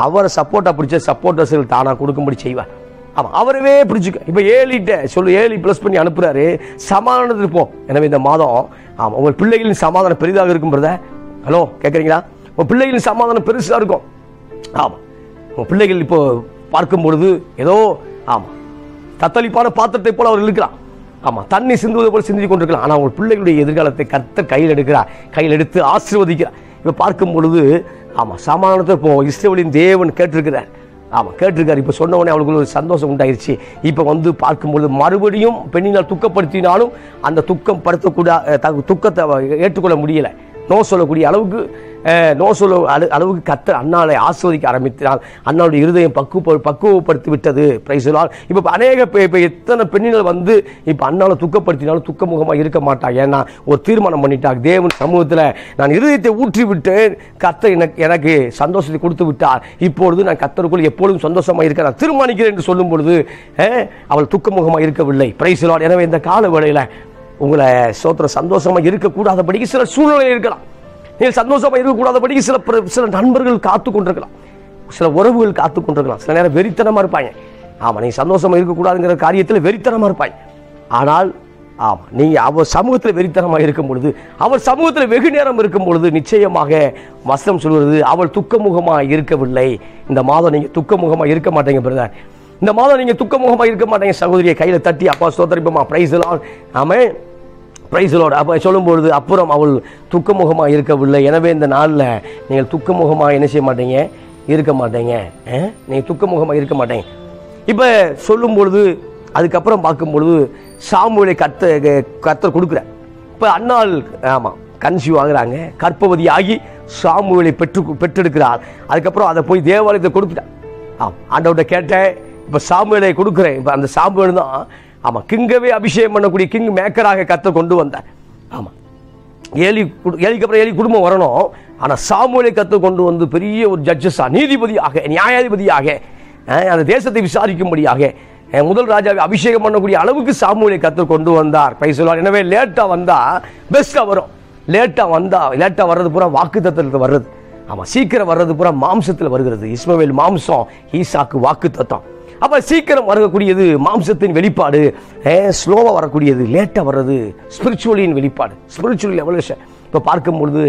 S1: அவரை சப்போர்ட்டாக பிடிச்ச சப்போர்ட்டர்ஸ்கள் தானாக கொடுக்கும்படி செய்வார். ஆமாம், அவரவே பிடிச்சிக்க. இப்போ ஏலிட்ட சொல்லு, ஏலி ப்ளஸ் பண்ணி அனுப்புகிறாரு, சமாதானத்துக்கு போ. எனவே இந்த மாதம் ஆமாம் உங்கள் பிள்ளைகளின் சமாதானம் பெரிதாக இருக்கும் பிரதர். ஹலோ, கேட்குறீங்களா? உங்கள் பிள்ளைகளின் சமாதானம் பெருசாக இருக்கும். ஆமாம், உங்கள் பிள்ளைகள் இப்போ பார்க்கும் பொழுது ஏதோ ஆமாம் தத்தளிப்பான பாத்திரத்தை போல அவர் இருக்கிறார். ஆமாம், தண்ணி சிந்துவதை போல சிந்தி கொண்டிருக்கலாம். ஆனால் உங்கள் பிள்ளைகளுடைய எதிர்காலத்தை கர்த்தர் கையில் எடுக்கிறார், கையில் எடுத்து ஆசீர்வதிக்கிறார். இப்போ பார்க்கும் பொழுது ஆமாம் சமாதானத்தை இப்போ இஸ்ரவேலின் தேவன் கேட்டிருக்கிறார். ஆமாம், கேட்டிருக்காரு. இப்போ சொன்ன உடனே அவளுக்கு ஒரு சந்தோஷம் உண்டாயிருச்சு. இப்போ வந்து பார்க்கும்பொழுது மறுபடியும் பெண்ணினால் துக்கப்படுத்தினாலும் அந்த துக்கம் துக்கத்தை ஏற்றுக்கொள்ள முடியலை. நோ சொல்லக்கூடிய அளவுக்கு அளவுக்கு கர்த்தர் அன்னாளை ஆசீர்வதிக்க ஆரம்பித்தால் அன்னாளுடைய இருதயம் பக்குவப்படுத்தி விட்டது. Price the Lord. இப்போ அநேக இப்போ எத்தனை பெண்ணிகள் வந்து இப்போ அன்னாளை துக்கப்படுத்தினாலும் துக்கமுகமாக இருக்க மாட்டாங்க. ஏன்னா ஒரு தீர்மானம் பண்ணிட்டாங்க, தேவன் சமூகத்தில் நான் இருதயத்தை ஊற்றி விட்டேன், கர்த்தர் எனக்கு சந்தோஷத்தை கொடுத்து விட்டார், இப்பொழுது நான் கர்த்தருக்குள் எப்பொழுதும் சந்தோஷமாக இருக்க நான் தீர்மானிக்கிறேன் என்று சொல்லும் பொழுது அவள் துக்கமுகமாக இருக்கவில்லை. Price the Lord. எனவே இந்த கால வேளையில் உங்களை சந்தோஷமாக இருக்கக்கூடாதபடிக்கு சில சூழ்நிலை இருக்கலாம். நீங்கள் சந்தோஷமாக இருக்கக்கூடாதபடிக்கு சில நண்பர்கள் காத்து கொண்டிருக்கலாம், சில உறவுகள் காத்து கொண்டிருக்கலாம். சில நேரம் வெறித்தனமாக இருப்பாங்க. ஆமாம், நீங்கள் சந்தோஷமாக இருக்கக்கூடாதுங்கிற காரியத்தில் வெறித்தனமாக இருப்பாங்க. ஆனால் ஆமாம், நீங்கள் அவர் சமூகத்தில் வெறித்தனமாக இருக்கும் பொழுது, அவர் சமூகத்தில் வெகு நேரம் இருக்கும் பொழுது நிச்சயமாக வசனம் சொல்வது அவள் துக்கமுகமாக இருக்கவில்லை. இந்த மாதம் நீங்கள் துக்கமுகமாக இருக்க மாட்டேங்க பிரதர். இந்த மாதம் நீங்கள் துக்கமுகமாக இருக்க மாட்டேங்க சகோதரியை கையில் தட்டி அப்பா ஸ்தோத்திரிப்போமா, praise the Lord. Amen, praise the Lord. அப்போ சொல்லும்பொழுது அப்புறம் அவள் துக்கமுகமாக இருக்கவில்லை. எனவே இந்த நாளில் நீங்கள் துக்கமுகமாக என்ன செய்ய மாட்டீங்க, இருக்க மாட்டீங்க. நீங்கள் துக்கமுகமாக இருக்க மாட்டீங்க. இப்போ சொல்லும் பொழுது அதுக்கப்புறம் பார்க்கும்பொழுது சாமுவேலை கர்த்தர் கொடுக்குறார். இப்போ அன்னாள் ஆமாம் கன்சீவ் ஆகுறாங்க, கர்ப்பவதி ஆகி சாமுவேலை பெற்றெடுக்கிறார். அதுக்கப்புறம் அதை போய் தேவாலயத்தை கொடுத்துட்டார். ஆண்டவர்கிட்ட கேட்டேன், இப்போ சாமுவேலை கொடுக்குறேன். இப்போ அந்த சாமுவேல் தான் ஆமாம் கிங்கவே அபிஷேகம் பண்ணக்கூடிய கிங் மேக்கராக கர்த்தர் கொண்டு வந்தார். ஆமாம், ஏலிக்கு அப்புறம் ஏலி குடும்பம் வரணும். ஆனால் சாமுவேலை கர்த்தர் கொண்டு வந்து பெரிய ஒரு ஜட்ஜஸாக, நீதிபதியாக, நியாயாதிபதியாக, அந்த தேசத்தை விசாரிக்கும்படியாக முதல் ராஜாவை அபிஷேகம் பண்ணக்கூடிய அளவுக்கு சாமுவேலை கர்த்தர் கொண்டு வந்தார். Price the Lord. எனவே லேட்டாக வந்தால் பெஸ்ட்டாக வரும். லேட்டாக வர்றது பூரா வாக்குத்தத்தத்தில் வர்றது. ஆமாம், சீக்கிரம் வர்றது பூரா மாம்சத்தில் வருகிறது. இஸ்மவேல் மாம்சம், ஈசாக்கு வாக்குத்தத்தம். அப்போ சீக்கிரம் வரக்கூடியது மாம்சத்தின் வெளிப்பாடு, ஸ்லோவாக வரக்கூடியது லேட்டாக வர்றது ஸ்பிரிச்சுவலின் வெளிப்பாடு, ஸ்பிரிச்சுவல் எவல்யூஷன். இப்போ பார்க்கும்பொழுது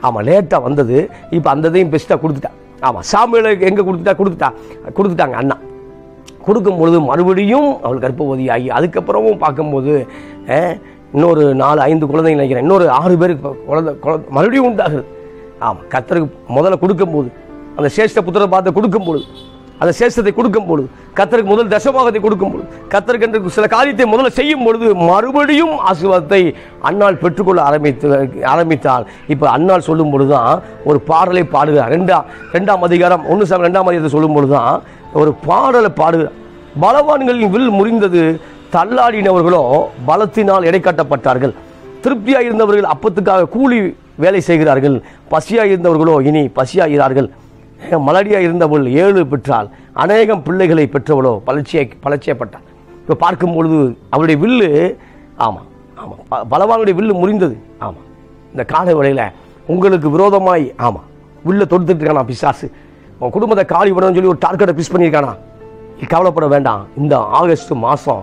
S1: ஆமாம் லேட்டாக வந்தது. இப்போ அந்ததையும் பெஸ்ட்டாக கொடுத்துட்டா. ஆமாம், சாமுவேலை எங்கே கொடுத்துட்டாங்க அண்ணா. கொடுக்கும்பொழுது மறுபடியும் அவள் கர்ப்பவதி ஆகி அதுக்கப்புறமும் பார்க்கும்போது இன்னொரு 4-5 குழந்தைங்க நினைக்கிறேன், இன்னொரு 6 பேருக்கு குழந்தை மறுபடியும் உண்டாகுது. ஆமாம், கர்த்தருக்கு முதல்ல கொடுக்கும்போது அந்த சேஷ்ட புத்திர பார்த்து கொடுக்கும்பொழுது, அந்த சேஷத்தை கொடுக்கும் பொழுது, கர்த்தருக்கு முதல் தசமாகத்தை கொடுக்கும் பொழுது, கர்த்தருக்கு என்று சில காரியத்தை முதல்ல செய்யும் பொழுது மறுபடியும் ஆசீர்வாதத்தை அன்னாள் பெற்றுக்கொள்ள ஆரம்பித்தாள். இப்போ அன்னாள் சொல்லும் பொழுது தான் ஒரு பாடலை பாடுகிறார். 2ஆம் அதிகாரம் 1 சாமுவேல் 2ஆம் அதிகாரத்தை சொல்லும் பொழுது தான் ஒரு பாடலை பாடுகிறார். பலவான்களின் வில் முறிந்தது, தள்ளாடினவர்களோ பலத்தினால் எடை காட்டப்பட்டார்கள். திருப்தியாக இருந்தவர்கள் அப்பத்துக்காக கூலி வேலை செய்கிறார்கள், பசியாக இருந்தவர்களோ இனி பசியாகிறார்கள். மலடியாக இருந்தவள் 7 பெற்றால், அநேகம் பிள்ளைகளை பெற்றவளோ பலட்சியப்பட்டாள். இப்போ பார்க்கும் பொழுது அவருடைய வில்லு ஆமாம் பலவானுடைய வில்லு முறிந்தது. ஆமாம், இந்த கால வேளையில் உங்களுக்கு விரோதமாய் ஆமாம் வில்ல தொடுத்துட்டு இருக்கானா பிசாசு, உன் குடும்பத்தை காலி பண்ணணும்னு சொல்லி ஒரு டார்கெட்டை பிஸ் பண்ணியிருக்கானா, கவலைப்பட வேண்டாம். இந்த ஆகஸ்ட் மாதம்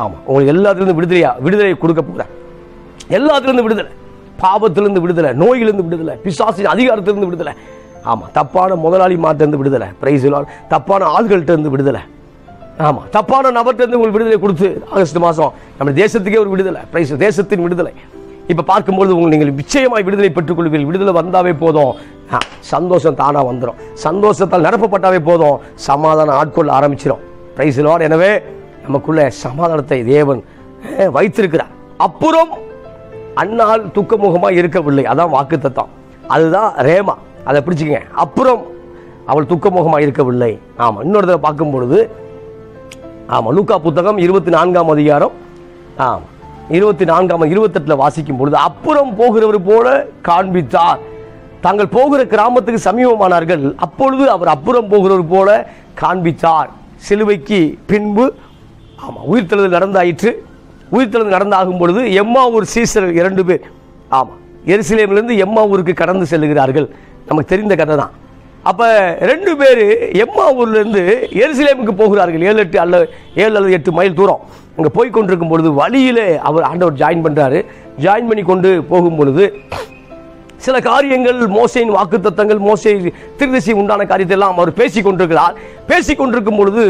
S1: ஆமாம் உங்களுக்கு எல்லாத்துலேருந்து விடுதலை கொடுக்க போகிறேன். எல்லாத்துலேருந்து விடுதலை, பாவத்திலிருந்து விடுதலை, நோயிலிருந்து விடுதலை, பிசாசின் அதிகாரத்திலிருந்து விடுதலை. ஆமாம், தப்பான முதலாளி மாட்டிருந்து விடுதலை. Price the Lord. தப்பான ஆள்கள்ட்ட இருந்து விடுதலை. ஆமாம், தப்பான நபர்கிட்ட இருந்து உங்களுக்கு விடுதலை கொடுத்து ஆகஸ்ட் மாதம் நம்ம தேசத்துக்கே ஒரு விடுதலை. பிரைஸ் தேசத்தின் விடுதலை. இப்போ பார்க்கும்பொழுது நீங்கள் நிச்சயமாய் விடுதலை பெற்றுக்கொள்வீர்கள். விடுதலை வந்தாவே போதும், சந்தோஷம் தானாக வந்துடும். சந்தோஷத்தால் நிரப்பப்பட்டாவே போதும், சமாதானம் ஆட்கொள்ள ஆரம்பிச்சிடும். Price the Lord. எனவே நமக்குள்ள சமாதானத்தை தேவன் வைத்திருக்கிறார். அப்புறம் அந்நாள் துக்கமுகமாக இருக்கவில்லை. அதான் வாக்குத்தத்தம், அதுதான் ரேமா. அதை பிடிச்சிக்கங்க. அப்புறம் அவள் துக்கமுகமாக இருக்கவில்லை. ஆமாம், இன்னொரு தடவை பார்க்கும் பொழுது ஆமாம், லூக்கா புத்தகம் 24ஆம் அதிகாரம் 28 வாசிக்கும் பொழுது, அப்புறம் போகிறவர் போல காண்பித்தார். தாங்கள் போகிற கிராமத்துக்கு சமீபமானார்கள். அப்பொழுது அவர் அப்புறம் போகிறவர் போல காண்பித்தார். சிலுவைக்கு பின்பு உயிர்த்தெழுதல் நடந்தாயிற்று. உயிர்த்தெழுதல் நடந்தாகும் பொழுது எம்மாவூர் சீசர்கள் 2 பேர் எருசலேமிலிருந்து எம்மாவூருக்கு கடந்து செல்லுகிறார்கள். நமக்கு தெரிந்த கதை தான். அப்போ 2 பேர் எம்மாவூர்லேருந்து எருசலேமுக்கு போகிறார்கள். 7 அல்லது 8 மைல் தூரம் அங்கே போய் கொண்டிருக்கும் பொழுது வழியிலே அவர் ஆண்டவர் ஜாயின் பண்ணுறாரு. ஜாயின் பண்ணி கொண்டு போகும் பொழுது சில காரியங்கள், மோசையின் வாக்குத்தத்தங்கள், மோசை தீர்க்கதரிசி உண்டான காரியத்தை எல்லாம் அவர் பேசி கொண்டிருக்கிறார். பேசி கொண்டிருக்கும் பொழுது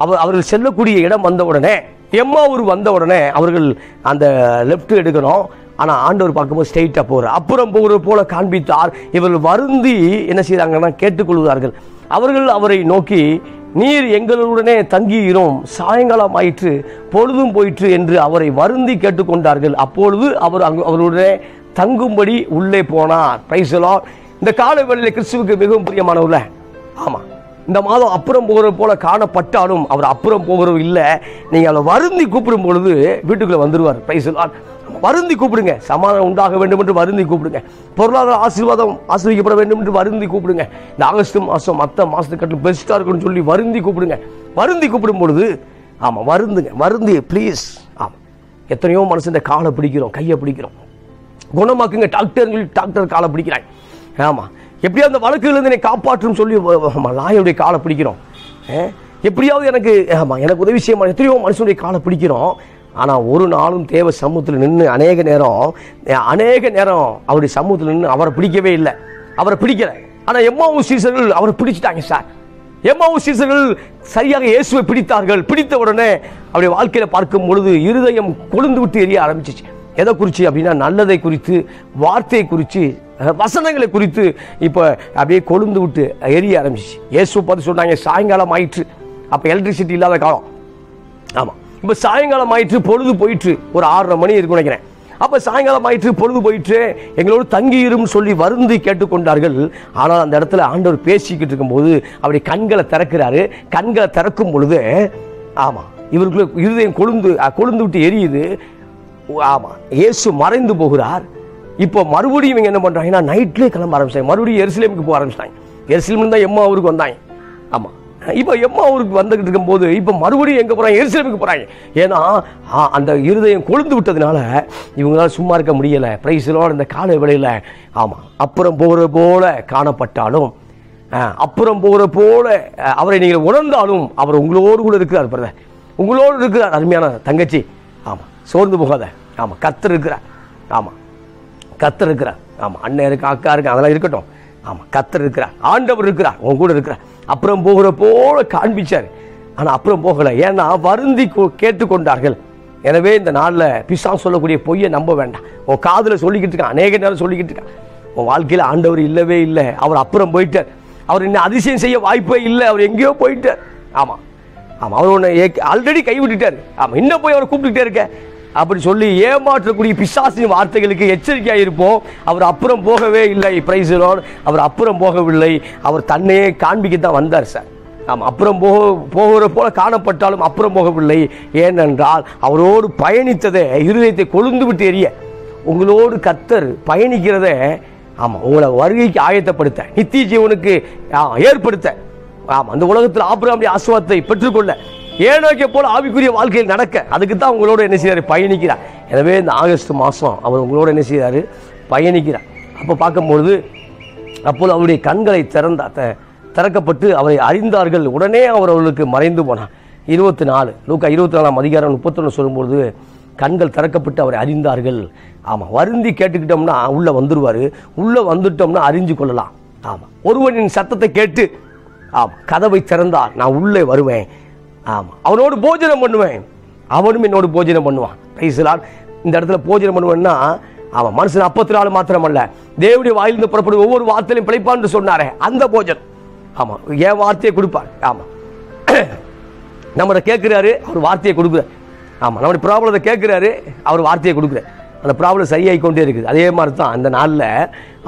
S1: அவர்கள் செல்லக்கூடிய இடம் வந்த உடனே, எம்மாவூர் வந்த உடனே அவர்கள் அந்த லெஃப்ட் எடுக்கணும். ஆனால் ஆண்டவர் பார்க்கும்போது ஸ்ட்ரெயிட்டாக போகிறார். அப்புறம் போகிற போல காண்பித்தார். இவர்கள் வருந்தி என்ன செய்கிறாங்கன்னா கேட்டுக்கொள்கிறார்கள். அவர்கள் அவரை நோக்கி, நீர் எங்களுடனே தங்கியிரும், சாயங்காலம் ஆயிற்று, பொழுதும் போயிற்று என்று அவரை வருந்தி கேட்டுக்கொண்டார்கள். அப்பொழுது அவர் அவருடைய தங்கும்படி உள்ளே போனார். Price the Lord. இந்த கால வேளையில் கிறிஸ்துவுக்கு மிகவும் பிரியமானவர்கள, ஆமாம், இந்த மாதம் அப்புறம் போகிற போல காணப்பட்டாலும் அவர் அப்புறம் போகிறவர் இல்லை. நீங்கள் அவரை வருந்தி கூப்பிடும் பொழுது வீட்டுக்குள்ளே வந்துடுவார். Price the Lord. வருந்தி கூப்பிடுங்க. சமாதானம் உண்டாக வேண்டும் என்று வருந்தி கூப்பிடுங்க. பொருளாதார ஆசீர்வாதம் ஆசீர்வதிக்கப்பட வேண்டும் என்று வருந்தி கூப்பிடுங்க. இந்த ஆகஸ்ட் மாதம் மற்ற மாதத்துக்கு கட்டில் பெஸ்ட்டாக இருக்குன்னு சொல்லி வருந்தி கூப்பிடுங்க. வருந்தி கூப்பிடும் பொழுது ஆமாம் வருந்துங்க. வருந்தி ப்ளீஸ். ஆமாம், எத்தனையோ மனுஷன் இந்த காலை பிடிக்கிறோம், கையை பிடிக்கிறோம். குணமாக்குங்க டாக்டர் காலை பிடிக்கிறாங்க. ஆமாம், எப்படியாவது அந்த வழக்குலேருந்து என்னை காப்பாற்றும் சொல்லி லாயருடைய காலை பிடிக்கிறோம். எப்படியாவது எனக்கு உதவி செய்ய எத்தனையோ மனுஷனுடைய காலை பிடிக்கிறோம். ஆனால் ஒரு நாளும் தேவ சமூகத்தில் நின்று அநேக நேரம் அவருடைய சமூகத்தில் நின்று அவரை பிடிக்கவே இல்லை. அவரை பிடிக்கல. ஆனால் எம்மாவூர் சீசர்கள் அவரை பிடிச்சிட்டாங்க சார். எம்மாவூர் சீசர்கள் சரியாக இயேசுவை பிடித்தார்கள். பிடித்த உடனே அவருடைய வாழ்க்கையில் பார்க்கும் பொழுது இருதயம் கொழுந்து விட்டு எரிய ஆரம்பிச்சிச்சு. எதை குறித்து அப்படின்னா, நல்லதை குறித்து, வார்த்தையை குறித்து, வசனங்களை குறித்து இப்போ அப்படியே கொழுந்து விட்டு எரிய ஆரம்பிச்சிச்சு. இயேசு பார்த்து சொன்னாங்க, சாயங்காலம் ஆயிற்று. அப்போ எலக்ட்ரிசிட்டி இல்லாத காலம். ஆமாம், இப்போ சாயங்காலம் ஆயிற்று, பொழுது போயிற்று. ஒரு 6:30 மணி இருக்குன்னு நினைக்கிறேன். அப்போ சாயங்காலம் ஆயிற்று, பொழுது போயிற்று, எங்களோடு தங்கியிரும் சொல்லி வருந்தி கேட்டுக்கொண்டார்கள். ஆனால் அந்த இடத்துல ஆண்டவர் பேசிக்கிட்டு இருக்கும்போது அவருடைய கண்களை திறக்கிறாரு. கண்களை திறக்கும் பொழுது ஆமாம், இவர்களுக்கு இருதயம் கொழுந்து விட்டு எரியுது. ஆமாம், இயேசு மறைந்து போகிறார். இப்போ மறுபடியும் இவங்க என்ன பண்ணுறாங்கன்னா, நைட்லேயே கிளம்ப ஆரம்பிச்சாங்க. மறுபடியும் எருசலேமுக்கு போக ஆரம்பிச்சிட்டாங்க. எருசலேம் தான் எம்மாவூருக்கு வந்தாங்க. ஆமாம், இப்போ எம்மாவூருக்கு வந்துகிட்டு இருக்கும்போது இப்போ மறுபடியும் எங்கே போகிறாங்க? எருசலேமுக்கு போகிறாங்க. ஏன்னா அந்த இருதயம் கொழுந்து விட்டதுனால இவங்களால சும்மா இருக்க முடியலை. Price the Lord. இந்த காலை வேளையில் ஆமாம், அப்புறம் போகிற போல காணப்பட்டாலும், அப்புறம் போகிற போல அவரை நீங்கள் உணர்ந்தாலும் அவர் உங்களோடு கூட இருக்கிறார். பிரதர், உங்களோடு இருக்கிறார். அருமையான தங்கச்சி, ஆமாம், சோர்ந்து போகாத. ஆமாம், கர்த்தர் இருக்கிறார். ஆமாம், கர்த்தர் இருக்கிறார். ஆமாம், அண்ணன் இருக்கு, அக்கா இருக்கு, அதெல்லாம் இருக்கட்டும். ஆமாம், கர்த்தர் இருக்கிறார், ஆண்டவர் இருக்கிறார், உங்க கூட இருக்கிறார். அப்புறம் போகிற போல காண்பிச்சார். ஆனால் அப்புறம் போகலை. ஏன்னா வருந்தி கேட்டுக்கொண்டார்கள். எனவே இந்த நாளில் பிசாசு சொல்லக்கூடிய பொய்யை நம்ப வேண்டாம். உன் காதில் சொல்லிக்கிட்டு இருக்கான், அநேக நேரம் சொல்லிக்கிட்டு இருக்கான். உன் வாழ்க்கையில் ஆண்டவர் இல்லவே இல்லை, அவர் அப்புறம் போயிட்டார், அவர் இன்னும் அதிசயம் செய்ய வாய்ப்பே இல்லை, அவர் எங்கேயோ போயிட்டார். ஆமாம் ஆமாம், அவர் ஒன்று ஆல்ரெடி கைவிட்டுட்டார். ஆமாம், இன்னும் போய் அவரை கூப்பிட்டுக்கிட்டே இருக்க அப்படி சொல்லி ஏமாற்றக்கூடிய பிசாசின் வார்த்தைகளுக்கு எச்சரிக்கையாக இருப்போம். அவர் அப்புறம் போகவே இல்லை. Price the Lord. அவர் அப்புறம் போகவில்லை. அவர் தன்னையே காண்பிக்க தான் வந்தார் சார். ஆமாம், அப்புறம் போகிற போல காணப்பட்டாலும் அப்புறம் போகவில்லை. ஏனென்றால் அவரோடு பயணித்ததை இருதயத்தை கொழுந்து விட்டு எரிய. உங்களோடு கர்த்தர் பயணிக்கிறத ஆமாம், உங்களை வருகைக்கு ஆயத்தப்படுத்த, நித்திய ஜீவனுக்கு ஏற்படுத்த, ஆமாம், அந்த உலகத்தில் ஆபிரகாமுடைய ஆசீர்வாதத்தை பெற்றுக்கொள்ள, ஏனோக்கை போல ஆவிக்குரிய வாழ்க்கையில் நடக்க, அதுக்கு தான் உங்களோட என்ன செய்கிறார்? பயணிக்கிறார். எனவே இந்த ஆகஸ்ட் மாதம் அவர் உங்களோட என்ன செய்கிறாரு? பயணிக்கிறார். அப்போ பார்க்கும்பொழுது அப்போது அவருடைய கண்களை திறக்கப்பட்டு அவரை அறிந்தார்கள். உடனே அவர் அவர்களுக்கு மறைந்து போனார். 24 லூக்கா 24ஆம் அதிகாரம் 31 சொல்லும்பொழுது கண்கள் திறக்கப்பட்டு அவரை அறிந்தார்கள். ஆமாம், வருந்தி கேட்டுக்கிட்டோம்னா உள்ளே வந்துடுவார். உள்ளே வந்துட்டோம்னா அறிஞ்சு கொள்ளலாம். ஆமாம், ஒருவனின் சத்தத்தை கேட்டு ஆமாம் கதவை திறந்தால் நான் உள்ளே வருவேன். ஆமாம், அவனோடு போஜனம் பண்ணுவேன், அவனும் என்னோடு போஜனம் பண்ணுவான். Price the Lord. இந்த இடத்துல போஜனம் பண்ணுவேன்னா ஆமாம், மனுஷன் அப்பத்தினால மாத்திரமல்ல, தேவனுடைய வாயிலிருந்து புறப்படும் ஒவ்வொரு வார்த்தையிலும் பிழைப்பான்னு சொன்னாரே அந்த போஜனம். ஆமாம், என் வார்த்தையை கொடுப்பார். ஆமாம், நம்மளை கேட்குறாரு, அவர் வார்த்தையை கொடுக்குறார். ஆமாம், நம்முடைய ப்ராப்ளத்தை கேட்குறாரு, அவர் வார்த்தையை கொடுக்குறார். அந்த ப்ராப்ளம் சரியாகி கொண்டே இருக்குது. அதே மாதிரி தான் அந்த நாளில்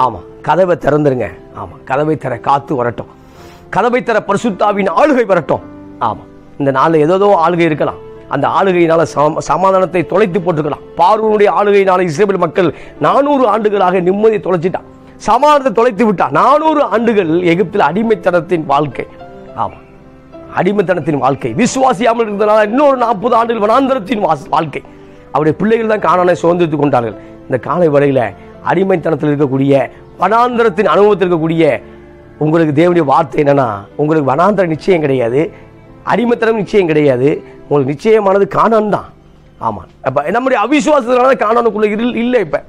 S1: ஆமாம், கதவை திறந்துருங்க. ஆமாம், கதவை தர காத்து வரட்டும், கதவை தர பரிசுத்தாவின் ஆளுகை வரட்டும். ஆமாம், இந்த நாளில் ஏதோ ஆளுகை இருக்கலாம். அந்த ஆளுகையினால சமாதானத்தை தொலைத்து போட்டுக்கலாம். பார்வோனுடைய ஆளுகையினால இஸ்ரவேல் மக்கள் 400 ஆண்டுகளாக நிம்மதியை தொலைச்சிட்டான், சமாதானத்தை தொலைத்து விட்டான். 400 ஆண்டுகள் எகிப்தில் அடிமைத்தனத்தின் வாழ்க்கை. ஆமாம், அடிமைத்தனத்தின் வாழ்க்கை. விசுவாசியாமல் இருந்தனால இன்னொரு 40 ஆண்டுகள் வனாந்தரத்தின் வாழ்க்கை. அவருடைய பிள்ளைகள் தான் கானானை சுதந்திரித்துக் கொண்டார்கள். இந்த காலை வேளையில அடிமைத்தனத்தில் இருக்கக்கூடிய, வனாந்தரத்தின் அனுபவத்தில் இருக்கக்கூடிய உங்களுக்கு தேவனுடைய வார்த்தை என்னன்னா, உங்களுக்கு வனாந்தர நிச்சயம் கிடையாது, அடிமைத்தனம் நிச்சயம் கிடையாது. உங்களுக்கு நிச்சயமானது கானான் தான். ஆமாம், அப்போ நம்முடைய அவிசுவாசத்தினால கானானுக்குள்ள இல்லை. இப்போ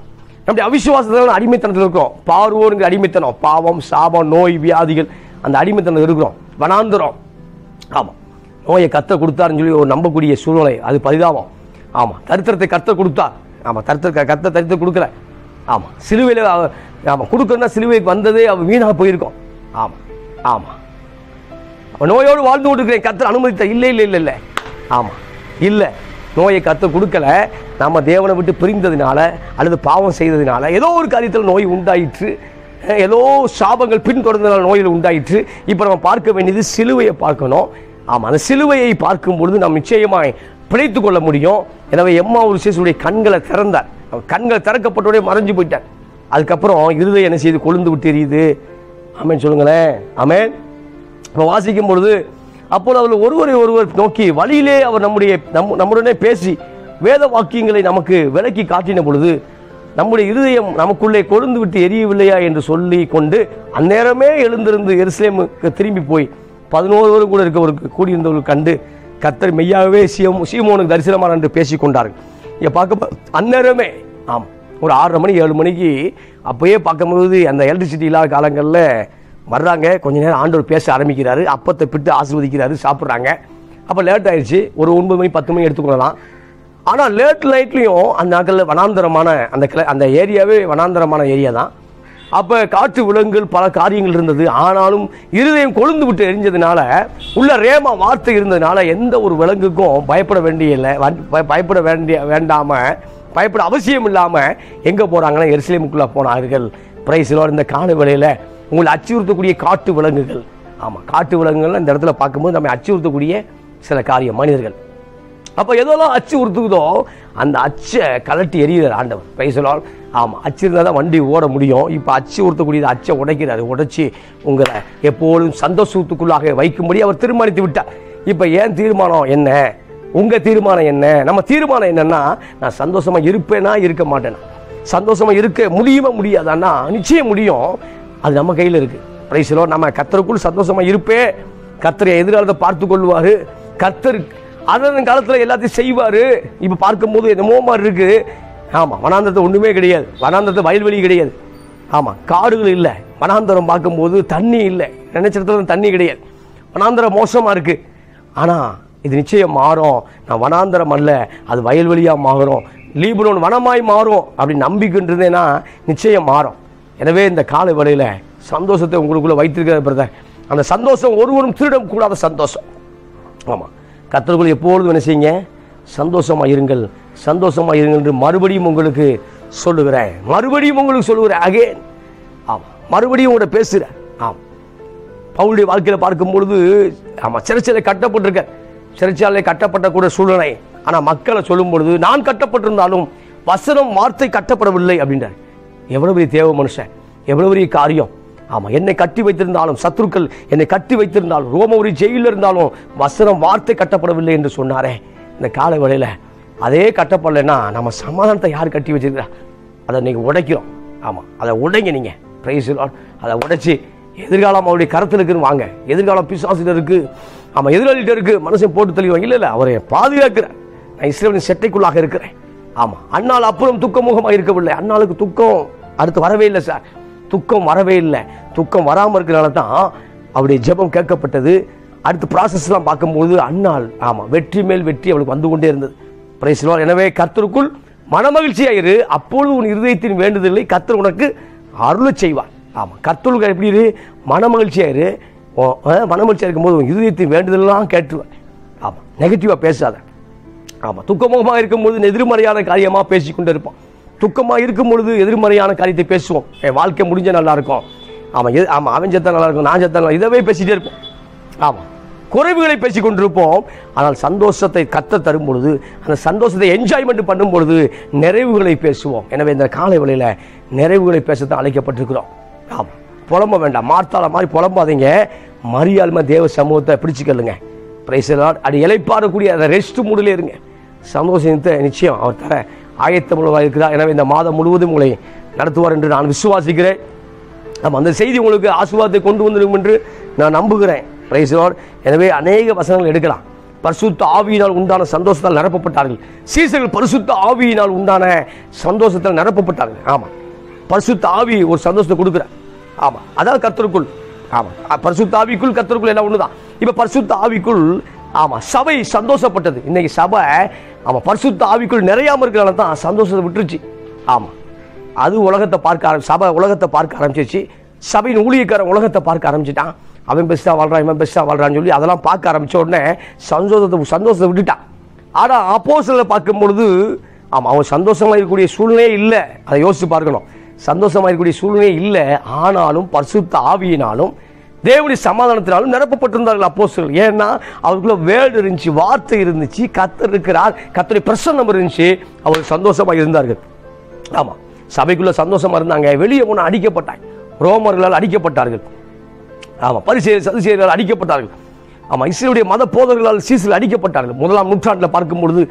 S1: நம்முடைய அவிசுவாசத்தினால அடிமைத்தனத்தில் இருக்கிறோம். பார்வோனுங்கிற அடிமைத்தனம், பாவம், சாபம், நோய், வியாதிகள், அந்த அடிமைத்தனத்தில் இருக்கிறோம். வனாந்தரம். ஆமாம், நோயை கர்த்தர் கொடுத்தாருன்னு சொல்லி ஒரு நம்பக்கூடிய சூழ்நிலை, அது பரிதாபம். ஆமாம், தரித்திரத்தை கர்த்தர் கொடுத்தார். ஆமாம், கர்த்தர் தரித்திரம் கொடுக்கல. ஆமாம், சிலுவையில் ஆமாம் கொடுக்கணும்னா சிலுவைக்கு வந்ததே அவர் வீணாக போயிருக்கோம். ஆமாம் ஆமாம், நோயோடு வாழ்ந்து கொண்டிருக்கிறேன், கர்த்தர் அனுமதித்த இல்லை இல்லை இல்லை இல்லை. ஆமாம், இல்லை, நோயை கர்த்தர் கொடுக்கல. நம்ம தேவனை விட்டு பிரிந்ததுனால அல்லது பாவம் செய்ததுனால ஏதோ ஒரு காரியத்தில் நோய் உண்டாயிற்று, ஏதோ சாபங்கள் பின்தொடர்ந்ததுனால நோயில் உண்டாயிற்று. இப்போ நம்ம பார்க்க வேண்டியது சிலுவையை பார்க்கணும். ஆமாம், அந்த சிலுவையை பார்க்கும் பொழுது நாம் நிச்சயமாய் பிழைத்து கொள்ள முடியும். எனவே எம்மாவூர் சேசுடைய கண்களை திறந்தார். கண்களை திறக்கப்பட்டோடே மறைஞ்சு போயிட்டார். அதுக்கப்புறம் இருதயம் என்ன செய்து கொழுந்து விட்டு எரியுது. ஆமேன் சொல்லுங்களேன். ஆமேன். இப்போ வாசிக்கும் பொழுது அப்போது அவர் ஒருவர் நோக்கி வழியிலே அவர் நம்முடனே பேசி வேத வாக்கியங்களை நமக்கு விலக்கி காட்டின பொழுது நம்முடைய இருதயம் நமக்குள்ளே கொழுந்து விட்டு எரியவில்லையா என்று சொல்லி கொண்டு அந்நேரமே எழுந்திருந்து எருசலேமுக்கு திரும்பி போய் 11 கூட இருக்கவருக்கு கூடியிருந்தவர்கள் கண்டு கர்த்தர் மெய்யாகவே சீமோனுக்கு தரிசனமான என்று பேசி கொண்டார்கள். இங்கே பார்க்க அந்நேரமே ஆமாம், ஒரு 6:30 மணி 7 மணிக்கு அப்போயே பார்க்கும்போது அந்த எலக்ட்ரிசிட்டி இல்லாத காலங்களில் வர்றாங்க. கொஞ்ச நேரம் ஆண்டவர் பேச ஆரம்பிக்கிறாரு, அப்பத்தை பிட்டு ஆசீர்வதிக்கிறாரு, சாப்பிட்றாங்க. அப்போ லேட் ஆயிடுச்சு, ஒரு 9 மணி 10 மணி எடுத்துக்கொள்ளலாம். ஆனால் லேட் நைட்லையும் அந்த நாட்களில் வனாந்தரமான அந்த ஏரியாவே வனாந்தரமான ஏரியா தான். அப்போ காற்று விலங்குகள் பல காரியங்கள் இருந்தது. ஆனாலும் இருதயம் கொழுந்து விட்டு எரிஞ்சதுனால, உள்ள ரேமா வார்த்தை இருந்ததுனால எந்த ஒரு விலங்குக்கும் பயப்பட பயப்பட அவசியம் இல்லாமல் எங்கே போகிறாங்கன்னா எருசலேமுக்குள்ளே போனார்கள். Price the Lord. இந்த காலை வேளையில் உங்களை அச்சுறுத்தக்கூடிய காட்டு விலங்குகள், ஆமாம் காட்டு விலங்குகள் இந்த இடத்துல பார்க்கும்போது நம்ம அச்சுறுத்தக்கூடிய சில காரியம் மனிதர்கள். அப்போ எதெல்லாம் அச்சு உறுத்துக்குதோ அந்த அச்சை கலட்டி எறிகிறார் ஆண்டவர். Price the Lord. ஆமாம், அச்சு இருந்தால் தான் வண்டி ஓட முடியும். இப்போ அச்சு உறுத்தக்கூடியது அச்சை உடைக்கிறாரு. உடைச்சி உங்களை எப்போதும் சந்தோஷத்துக்குள்ளாக வைக்கும்படி அவர் தீர்மானித்து விட்டார். இப்போ ஏன் தீர்மானம் என்ன? உங்கள் தீர்மானம் என்ன? நம்ம தீர்மானம் என்னன்னா, நான் சந்தோஷமாக இருப்பேனா இருக்க மாட்டேனா? சந்தோஷமாக இருக்க முடியுமா முடியாதான்னா நிச்சயம் முடியும். அது நம்ம கையில் இருக்குது. Price the Lord. நம்ம கர்த்தருக்குள் சந்தோஷமாக இருப்பேன், கர்த்தரை எதிர்காலத்தை பார்த்து கொள்வார், கர்த்தர் அதன் காலத்தில் எல்லாத்தையும் செய்வார். இப்போ பார்க்கும்போது என்னமோ மாதிரி இருக்குது. ஆமாம், வனாந்தரத்தை ஒன்றுமே கிடையாது, வனாந்தரத்தை வயல்வெளி கிடையாது. ஆமாம், காடுகள் இல்லை. வனாந்தரம் பார்க்கும்போது தண்ணி இல்லை, நினைச்சிடத்துல தண்ணி கிடையாது. வனாந்தரம் மோசமாக இருக்குது. ஆனால் இது நிச்சயம் மாறும். நான் வனாந்தரம் அல்ல, அது வயல்வெளியாக மாறும், லீபனோன் வனமாய் மாறும் அப்படின்னு நம்பிக்கின்றதேனா நிச்சயம் மாறும். எனவே இந்த காலை வேளையில் சந்தோஷத்தை உங்களுக்குள்ளே வைத்திருக்கிற பிரதர், அந்த சந்தோஷம் ஒருவரும் திருடக்கூடாத சந்தோஷம். ஆமாம், கர்த்தருக்குள் எப்பொழுதும் என்ன செய்யுங்க? சந்தோஷமாக இருங்கள், சந்தோஷமாக இருங்கள் என்று மறுபடியும் உங்களுக்கு சொல்லுகிறேன். அகேன். ஆமாம், மறுபடியும் உங்களோட பேசுகிறேன். ஆமாம், பவுலுடைய வாழ்க்கையில் பார்க்கும்பொழுது ஆமாம் சிறைச்சாலை கட்டப்பட்டிருக்க, சிறைச்சாலை கட்டப்பட்ட கூட சூழ்நிலை. ஆனால் மக்களை சொல்லும் பொழுது நான் கட்டப்பட்டிருந்தாலும் வசனம் வார்த்தை கட்டப்படவில்லை அப்படின்றார். எவ்வளோ பெரிய தேவ மனுஷன், எவ்வளோ பெரிய காரியம். ஆமாம், என்னை கட்டி வைத்திருந்தாலும், சத்துருக்கள் என்னை கட்டி வைத்திருந்தாலும், ரோமபுரி ஜெயிலில் இருந்தாலும் வசனம் வார்த்தை கட்டப்படவில்லை என்று சொன்னாரே. இந்த கால வேளையில் அதே கட்டப்படலைன்னா நம்ம சமாதானத்தை யார் கட்டி வச்சிருக்கிறா? அதை நீங்கள் உடைக்கிறோம். ஆமாம், அதை உடைங்க நீங்கள். Price the Lord. அதை உடைச்சி எதிர்காலம் அவருடைய கருத்தில் இருக்குன்னு வாங்க. எதிர்காலம் பிசாசில் இருக்குது. ஆமாம், எதிராளிகிட்ட இருக்குது. மனுஷன் போட்டு தெளிவாங்க. இல்லை அவரை பாதுகாக்கிறேன். நான் இஸ்ரவேலின் செட்டைக்குள்ளாக இருக்கிறேன். ஆமாம், அண்ணால் அப்புறம் துக்கமுகமாக இருக்கவில்லை. அண்ணாளுக்கு துக்கம் அடுத்து வரவே இல்லை சார். துக்கம் வரவே இல்லை. துக்கம் வராமல் இருக்கிறனால தான் அவருடைய ஜெபம் கேட்கப்பட்டது. அடுத்து ப்ராசஸ்லாம் பார்க்கும்போது அண்ணாள் ஆமாம் வெற்றி மேல் வெற்றி அவளுக்கு வந்து கொண்டே இருந்தது. Price the Lord. எனவே கர்த்தருக்குள் மனமகிழ்ச்சியாயிரு, அப்பொழுது உன் இருதயத்தின் வேண்டுதலை கர்த்தர் உனக்கு அருளச் செய்வார். ஆமாம், கர்த்தருக்கு எப்படி இரு? மனமகிழ்ச்சியாயிரு. மனமகிழ்ச்சியாக இருக்கும்போது உன் இருதயத்தின் வேண்டுதலாம் கேட்டுருவார். ஆமாம், நெகட்டிவாக பேசாத. ஆமாம், துக்கமுகமாக இருக்கும்போது எதிர்மறையான காரியமாக பேசிக்கொண்டு இருப்பான். துக்கமாக இருக்கும் பொழுது எதிர்மறையான காரியத்தை பேசுவோம். என் வாழ்க்கை முடிஞ்ச நல்லா இருக்கும், ஆமாம் அவன் செத்தா நல்லா இருக்கும், நான் செத்தா நல்லா, இதவே பேசிகிட்டே இருப்போம். ஆமாம், குறைவுகளை பேசி கொண்டிருப்போம். ஆனால் சந்தோஷத்தை கத்த தரும் பொழுது, அந்த சந்தோஷத்தை என்ஜாய்மெண்ட் பண்ணும் பொழுது நிறைவுகளை பேசுவோம். எனவே இந்த காலை வேளையில் நிறைவுகளை பேசத்தான் அழைக்கப்பட்டிருக்கிறோம். ஆமாம், புலம்ப வேண்டாம். மார்த்தாள மாதிரி புலம்பாதீங்க. மரியாள்மா தேவ சமூகத்தை பிடிச்சிக்கலுங்க. Price the Lord. அது இளைப்பாறக்கூடிய அந்த ரெஸ்ட் மூடிலே இருங்க. சந்தோஷத்தை நிச்சயம் அவர் தர ஆயத்தமுள்ளதாக இருக்கிறார். எனவே இந்த மாதம் முழுவதும் உங்களை நடத்துவார் என்று நான் விசுவாசிக்கிறேன். அந்த செய்தி உங்களுக்கு ஆசீர்வாதத்தை கொண்டு வந்துடும் என்று நான் நம்புகிறேன். Price the Lord. எனவே அநேக வசனங்கள் எடுக்கலாம். பரிசுத்த ஆவியினால் உண்டான சந்தோஷத்தால் நிரப்பப்பட்டார்கள். சீசர்கள் பரிசுத்த ஆவியினால் உண்டான சந்தோஷத்தால் நிரப்பப்பட்டார்கள். ஆமாம், பரிசுத்த ஆவி ஒரு சந்தோஷத்தை கொடுக்குறார். ஆமாம், அதாவது கர்த்தருக்குள். ஆமாம், பரிசுத்த ஆவிக்குள் கர்த்தருக்குள் எல்லாம் ஒன்று தான். இப்போ பரிசுத்த ஆவிக்குள் ஆமாம் சபை சந்தோஷப்பட்டது. இன்னைக்கு சபை ஆமாம் பரிசுத்த ஆவிக்குள் நிறையாமல் இருக்கிறனால தான் சந்தோஷத்தை விட்டுருச்சு. ஆமாம், அது உலகத்தை பார்க்க சபை உலகத்தை பார்க்க ஆரம்பிச்சிச்சு. சபையின் ஊழியக்காரன் உலகத்தை பார்க்க ஆரம்பிச்சிட்டான். அவன் பெஸ்ட்டாக வாழ்றான், இவன் பெஸ்ட்டாக வாழ்றான்னு சொல்லி அதெல்லாம் பார்க்க ஆரம்பித்த உடனே சந்தோஷத்தை விட்டுட்டான். ஆனால் அப்போஸ்தலரை பார்க்கும் பொழுது ஆமாம் அவன் சந்தோஷமாக இருக்கக்கூடிய சூழ்நிலையே இல்லை. அதை யோசித்து பார்க்கணும். சந்தோஷமாக இருக்கக்கூடிய சூழ்நிலையே இல்லை. ஆனாலும் பரிசுத்த ஆவியினாலும் தேவனுடைய சமாதானத்தினாலும் நிரப்பப்பட்டிருந்தார்கள் அப்போஸ்தலர்கள். ஏன்னா அவருக்குள்ள வேர்டு இருந்துச்சு, வார்த்தை இருந்துச்சு, கர்த்தர் இருக்கிறார், கர்த்தருடைய பிரசன்னம் இருந்துச்சு. அவர் சந்தோஷமாக இருந்தார்கள். ஆமாம், சபைக்குள்ள சந்தோஷமாக இருந்தாங்க. வெளியே போனால் அடிக்கப்பட்டாங்க. ரோமர்களால் அடிக்கப்பட்டார்கள். ஆமாம், பரிசேயர் சதுசேயர்களால் அடிக்கப்பட்டார்கள். ஆமாம், இஸ்ரேலுடைய மத போதகர்களால் சீசர்கள் அடிக்கப்பட்டார்கள். 1ஆம் நூற்றாண்டில் பார்க்கும் பொழுது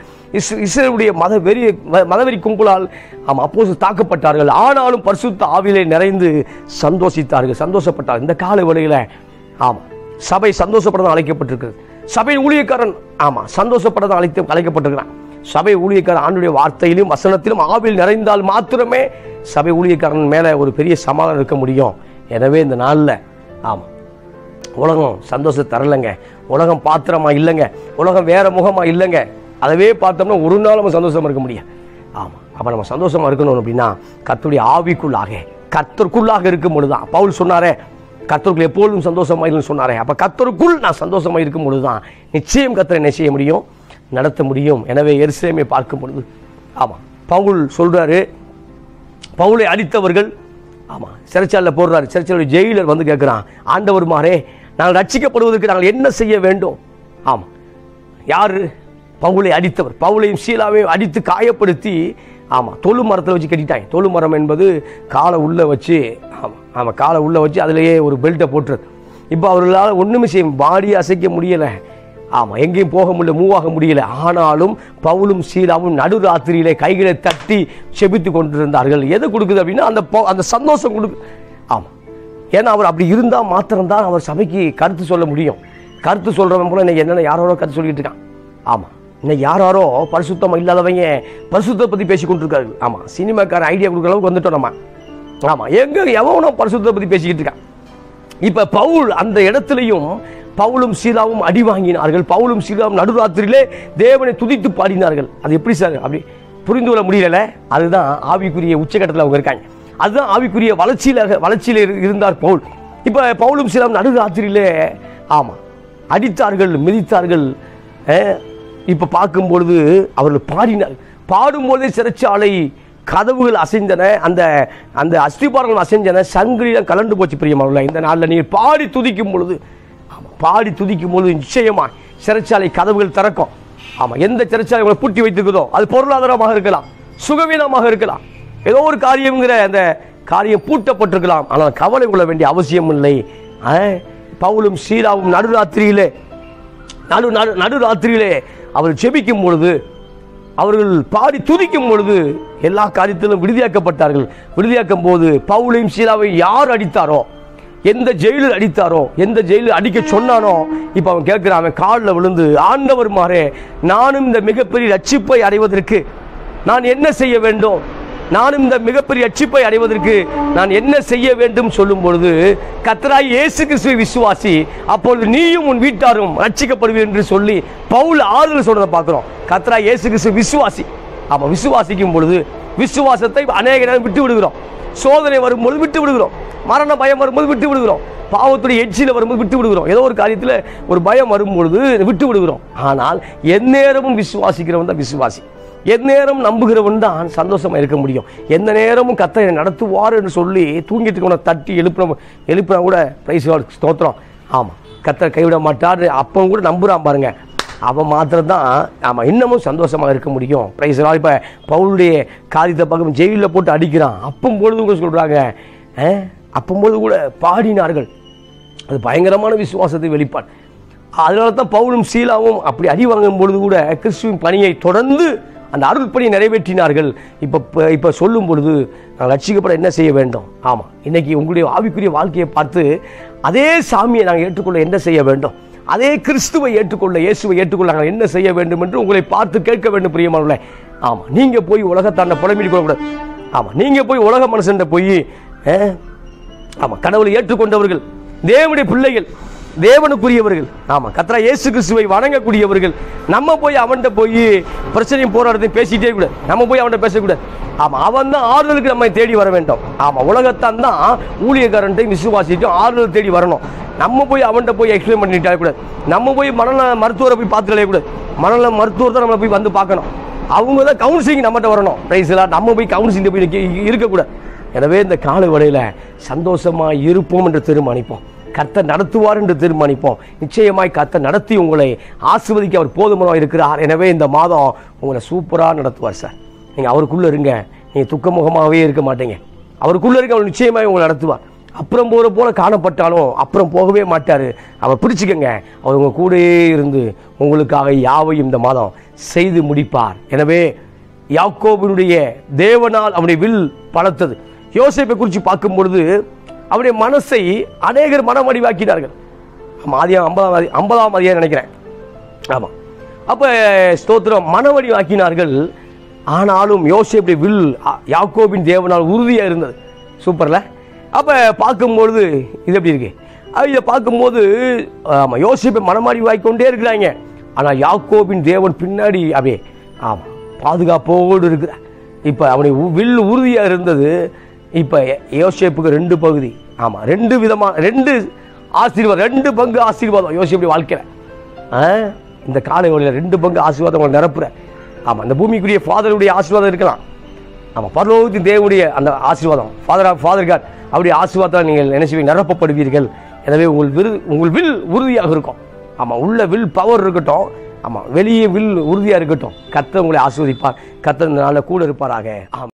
S1: இஸ்ரேலுடைய மதவெறி கும்பலால் ஆமாம் அப்போஸ்தலர்கள் தாக்கப்பட்டார்கள். ஆனாலும் பரிசுத்த ஆவியிலே நிறைந்து சந்தோஷப்பட்டார்கள். இந்த கால வேளையில் ஆமாம் சபை சந்தோஷப்பட அழைக்கப்பட்டிருக்கிறது. சபை ஊழியக்காரன் ஆமாம் சந்தோஷப்பட அழைக்கப்பட்டிருக்கிறான். சபை ஊழியக்காரன் ஆண்டுடைய வார்த்தையிலும் வசனத்திலும் ஆவியில் நிறைந்தால் மாத்திரமே சபை ஊழியக்காரன் மேலே ஒரு பெரிய சமாதானம் இருக்க முடியும். எனவே இந்த நாளில் ஆமாம் உலகம் சந்தோஷத்தை தரலைங்க. உலகம் பாத்திரமா இல்லைங்க. உலகம் வேற முகமா இல்லைங்க. அதவே பார்த்தோம்னா ஒரு நாள் நம்ம சந்தோஷமா இருக்க முடியும். ஆமாம், அப்போ நம்ம சந்தோஷமா இருக்கணும் அப்படின்னா கர்த்தருடைய ஆவிக்குள்ளாக கர்த்தருக்குள்ளாக இருக்கும் பொழுதுதான். பவுல் சொன்னாரே கர்த்தருக்குள் எப்பொழுதும் சந்தோஷமா இல்லைன்னு சொன்னாரே. அப்போ கர்த்தருக்குள் நான் சந்தோஷமா இருக்கும் பொழுதுதான் நிச்சயம் கர்த்தரை என்ன செய்ய முடியும், நடத்த முடியும். எனவே எருசலேமை பார்க்கும் பொழுது ஆமாம் பவுல் சொல்றாரு, பவுலை அடித்தவர்கள் ஆமாம் சிறைச்சாலையில் போடுறாரு. சிறைச்சாலை ஜெயிலர் வந்து கேட்குறான், ஆண்டவருமாரே நாங்கள் ரட்சிக்கப்படுவதற்கு நாங்கள் என்ன செய்ய வேண்டும்? ஆமாம், யார்? பவுலை அடித்தவர். பவுலையும் சீலாவையும் அடித்து காயப்படுத்தி ஆமாம் தொழு மரத்தில் வச்சு கட்டிட்டாங்க. தொழு மரம் என்பது காலை உள்ளே வச்சு ஆமாம் காலை உள்ளே வச்சு அதிலேயே ஒரு பெல்ட்டை போட்டுறது. இப்போ அவர்களால் ஒன்றுமே செய்ய பாடியை அசைக்க முடியலை. ஆமாம், எங்கேயும் போக முடியல, மூவாக முடியல. ஆனாலும் பவுலும் சீலாவும் நடுராத்திரியிலே கைகளை தட்டி செபித்து கொண்டிருந்தார்கள். எது கொடுக்குது அப்படின்னா அந்த சந்தோஷம் கொடுக்கு. ஆமாம், ஏன்னா அவர் அப்படி இருந்தால் மாத்திரம்தான் அவர் சபைக்கு கருத்து சொல்ல முடியும். கருத்து சொல்கிறவன் போல இன்னைக்கு என்னென்ன யாரோ கருத்து சொல்லிட்டு இருக்கான். ஆமாம், இன்னைக்கு யாரோ பரிசுத்தமாக இல்லாதவங்க பரிசுத்தத்தை பற்றி பேசி கொண்டிருக்கார்கள். ஆமாம், சினிமாக்காரன் ஐடியா கொடுக்குற அளவுக்கு வந்துட்டோம் நம்ம. ஆமாம், எவனோ பரிசுத்தத்தை பற்றி பேசிக்கிட்டு இருக்கான். இப்போ பவுல் அந்த இடத்துலையும் பவுலும் சீலாவும் அடி வாங்கினார்கள். பவுலும் சீலாவும் நடுராத்திரியிலே தேவனை துதித்து பாடினார்கள். அது எப்படி சார் அப்படி புரிந்து கொள்ள முடியல? அதுதான் ஆவிக்குரிய உச்சகட்டத்தில் அவங்க இருக்காங்க. அதுதான் ஆவிக்குரிய வளர்ச்சியில் இருந்தார் பவுல். இப்போ பவுலும் சீலாவும் நடுராத்திரியிலே ஆமாம் அடித்தார்கள், மிதித்தார்கள். இப்போ பார்க்கும் பொழுது அவர்கள் பாடினார்கள். பாடும்போதே சிறைச்சாலை கதவுகள் அசைந்தன, அந்த அந்த அஸ்திபாரங்கள் அசைஞ்சன, சங்கிலியில் கலண்டு போச்சு. பிரியமானவர்களே, இந்த நாளில் நீர் பாடி துதிக்கும் பொழுது நிச்சயமா சிறைச்சாலை கதவுகள் திறக்கும். ஆமாம், எந்த சிறைச்சாலை உங்களை பூட்டி வைத்திருக்குதோ அது பொருளாதாரமாக இருக்கலாம், சுகவீனமாக இருக்கலாம், ஏதோ ஒரு காரியங்கிற அந்த காரியம் பூட்டப்பட்டிருக்கலாம். ஆனால் கவலை கொள்ள வேண்டிய அவசியம் இல்லை. பவுலும் சீலாவும் நடுராத்திரியிலே அவர்கள் செபிக்கும் பொழுது, அவர்கள் பாடி துதிக்கும் பொழுது எல்லா காரியத்திலும் விடுதியாக்கப்பட்டார்கள். விடுதியாக்கும் போது பவுலையும் சீலாவை யார் அடித்தாரோ, எந்த ஜெயிலில் அடித்தாரோ, எந்த ஜெயிலில் அடிக்க சொன்னானோ, இப்போ அவன் கேட்கிறான், அவன் காலில் விழுந்து, ஆண்டவர் மாறே நானும் இந்த மிகப்பெரிய ரட்சிப்பை அடைவதற்கு நான் என்ன செய்ய வேண்டும்? நானும் இந்த மிகப்பெரிய ரட்சிப்பை அடைவதற்கு நான் என்ன செய்ய வேண்டும் சொல்லும் பொழுது, கர்த்தராகிய இயேசு கிறிஸ்துவை விசுவாசி, அப்பொழுது நீயும் உன் வீட்டாரும் ரட்சிக்கப்படுவீர் என்று சொல்லி பவுல் ஆறுதல் சொல்றதை பார்க்கிறோம். கர்த்தராகிய இயேசு கிறிஸ்து விசுவாசி. ஆமா, விசுவாசிக்கும் பொழுது விசுவாசத்தை அநேக நேரம் விட்டு விடுகிறோம். சோதனை வரும்போது விட்டு விடுகிறோம். மரண பயம் வரும்போது விட்டு விடுகிறோம். பாவத்துடைய எட்சியில் வரும்போது விட்டு விடுகிறோம். ஏதோ ஒரு காரியத்தில் ஒரு பயம் வரும்பொழுது விட்டு விடுகிறோம். ஆனால் எந்நேரமும் விசுவாசிக்கிறவன் தான் விசுவாசி. எந்நேரம் நம்புகிறவன் தான் சந்தோஷமாக இருக்க முடியும். எந்த நேரமும் கர்த்தர் நடத்துவார் என்று சொல்லி தூங்கிட்டு இருக்கவனை தட்டி எழுப்பினா கூட பிரைஸ் ஸ்தோத்திரம். ஆமாம், கர்த்தர் கைவிட மாட்டார். அப்பவும் கூட நம்புகிறான் பாருங்க, அவன் மாத்திரம் தான் ஆமாம் இன்னமும் சந்தோஷமாக இருக்க முடியும். பிரைஸ் இப்போ பவுலுடைய காரியத்தை பார்க்க ஜெயிலில் போட்டு அடிக்கிறான். அப்பம் பொழுது கூட சொல்கிறாங்க, அப்பொழுது கூட பாடினார்கள். அது பயங்கரமான விசுவாசத்தை வெளிப்பாடு. அதனால தான் பவுலும் சீலாவும் அப்படி அடி வாங்கும் பொழுது கூட கிறிஸ்துவின் பணியை தொடர்ந்து அந்த அருள் பணியை நிறைவேற்றினார்கள். இப்போ சொல்லும் பொழுது நாங்கள் ரட்சிக்கப்பட என்ன செய்ய வேண்டும்? ஆமாம், இன்னைக்கு உங்களுடைய ஆவிக்குரிய வாழ்க்கையை பார்த்து அதே சாமியை நாங்கள் ஏற்றுக்கொள்ள என்ன செய்ய வேண்டும்? அதே கிறிஸ்துவை ஏற்றுக்கொள்ள, இயேசுவை ஏற்றுக்கொள்ள நாங்கள் என்ன செய்ய வேண்டும் என்று உங்களை பார்த்து கேட்க வேண்டும் பிரியமானவர்களே. ஆமாம், நீங்கள் போய் உலகத்தாண்ட புலம்பிட்டு போகக்கூடாது. ஆமாம், நீங்கள் போய் உலக மனுஷன் போய் ஆமாம் கடவுளை ஏற்றுக்கொண்டவர்கள், தேவனுடைய பிள்ளைகள், தேவனுக்குரியவர்கள், ஆமாம் கர்த்தர் இயேசு கிறிஸ்துவை வணங்கக்கூடியவர்கள், நம்ம போய் அவன்கிட்ட போய் பிரச்சனையும் போராட்டத்தையும் பேசிட்டே கூட நம்ம போய் அவன்கிட்ட பேசக்கூடாது. ஆமாம், அவன் தான் ஆறுதலுக்கு நம்ம தேடி வர வேண்டும். ஆமாம், உலகத்தான் தான் ஊழியக்காரன்ட்டையும் விசுவாசிட்டும் ஆறுதல் தேடி வரணும். நம்ம போய் அவன்கிட்ட போய் எக்ஸ்பிளைன் பண்ணிட்டாலே கூடாது. நம்ம போய் மனநல மருத்துவரை போய் பார்த்துக்கலே கூடாது. மனநல மருத்துவர் தான் நம்மளை போய் வந்து பார்க்கணும். அவங்க தான் கவுன்சிலிங் நம்மகிட்ட வரணும். பிரைஸ்லாம் நம்ம போய் கவுன்சிலிங் போய் இருக்கக்கூடாது. எனவே இந்த கால வேளையில் சந்தோஷமாக இருப்போம் என்று தீர்மானிப்போம். கர்த்தர் நடத்துவார் என்று தீர்மானிப்போம். நிச்சயமாய் கர்த்தர் நடத்தி உங்களை ஆசீர்வதிக்க அவர் போதுமானவராக இருக்கிறார். எனவே இந்த மாதம் உங்களை சூப்பராக நடத்துவார் சார். நீங்கள் அவருக்குள்ளே இருங்க, நீங்கள் துக்கமுகமாகவே இருக்க மாட்டீங்க. அவருக்குள்ளே இருக்க அவர் நிச்சயமாக உங்களை நடத்துவார். அப்புறம் போகிற போல காணப்பட்டாலும் அப்புறம் போகவே மாட்டார். அவர் பிடிச்சிக்கங்க, அவர் உங்கள் கூடயே இருந்து உங்களுக்காக யாவையும் இந்த மாதம் செய்து முடிப்பார். எனவே யாக்கோபினுடைய தேவனால் அவனுடைய வில் பலத்தது. யோசேப்பை குறித்து பார்க்கும் பொழுது அவருடைய மனசை அநேகர் மனமடிவாக்கினார்கள். ஆமாம், ஆதியாகமம் 50ஆம் அதிகாரம் நினைக்கிறேன். ஆமாம், அப்போ ஸ்தோத்திரம் மனமடிவாக்கினார்கள். ஆனாலும் யோசேப்புடைய வில் யாக்கோபின் தேவனால் உறுதியாக இருந்தது. சூப்பர்ல. அப்போ பார்க்கும்பொழுது இது எப்படி இருக்கு? இதை பார்க்கும்போது ஆமாம் யோசேப்பை மனமாடி வாய்க்கொண்டே இருக்கிறாங்க. ஆனால் யாக்கோபின் தேவன் பின்னாடி அப்படியே ஆமாம் பாதுகாப்போடு இருக்கிறார். இப்போ அவனுடைய வில் உறுதியாக இருந்தது. இப்போ யோசேப்புக்கு 2 பகுதி. ஆமாம், 2 விதமான 2 ஆசீர்வாதம், 2 பங்கு ஆசீர்வாதம் யோசேப்புடைய வாழ்க்கையில். இந்த காலை வேளையில் 2 பங்கு ஆசீர்வாதம் உங்களை நிரப்புற. ஆமாம், இந்த பூமிக்குரிய ஃபாதருடைய ஆசீர்வாதம் இருக்கலாம். ஆமாம், பரலோகத்தின் தேவனுடைய அந்த ஆசீர்வாதம் ஃபாதர் காட் அவருடைய ஆசீர்வாதத்தால் நீங்கள் நினைச்சு நிரப்பப்படுவீர்கள். எனவே உங்கள் வில் உறுதியாக இருக்கும். ஆமாம், உள்ள வில் பவர் இருக்கட்டும். ஆமாம், வெளியே வில் உறுதியாக இருக்கட்டும். கர்த்தர் உங்களை ஆசீர்வதிப்பார். கர்த்தர் இந்த நாளில் கூட இருப்பாராக. ஆமாம்.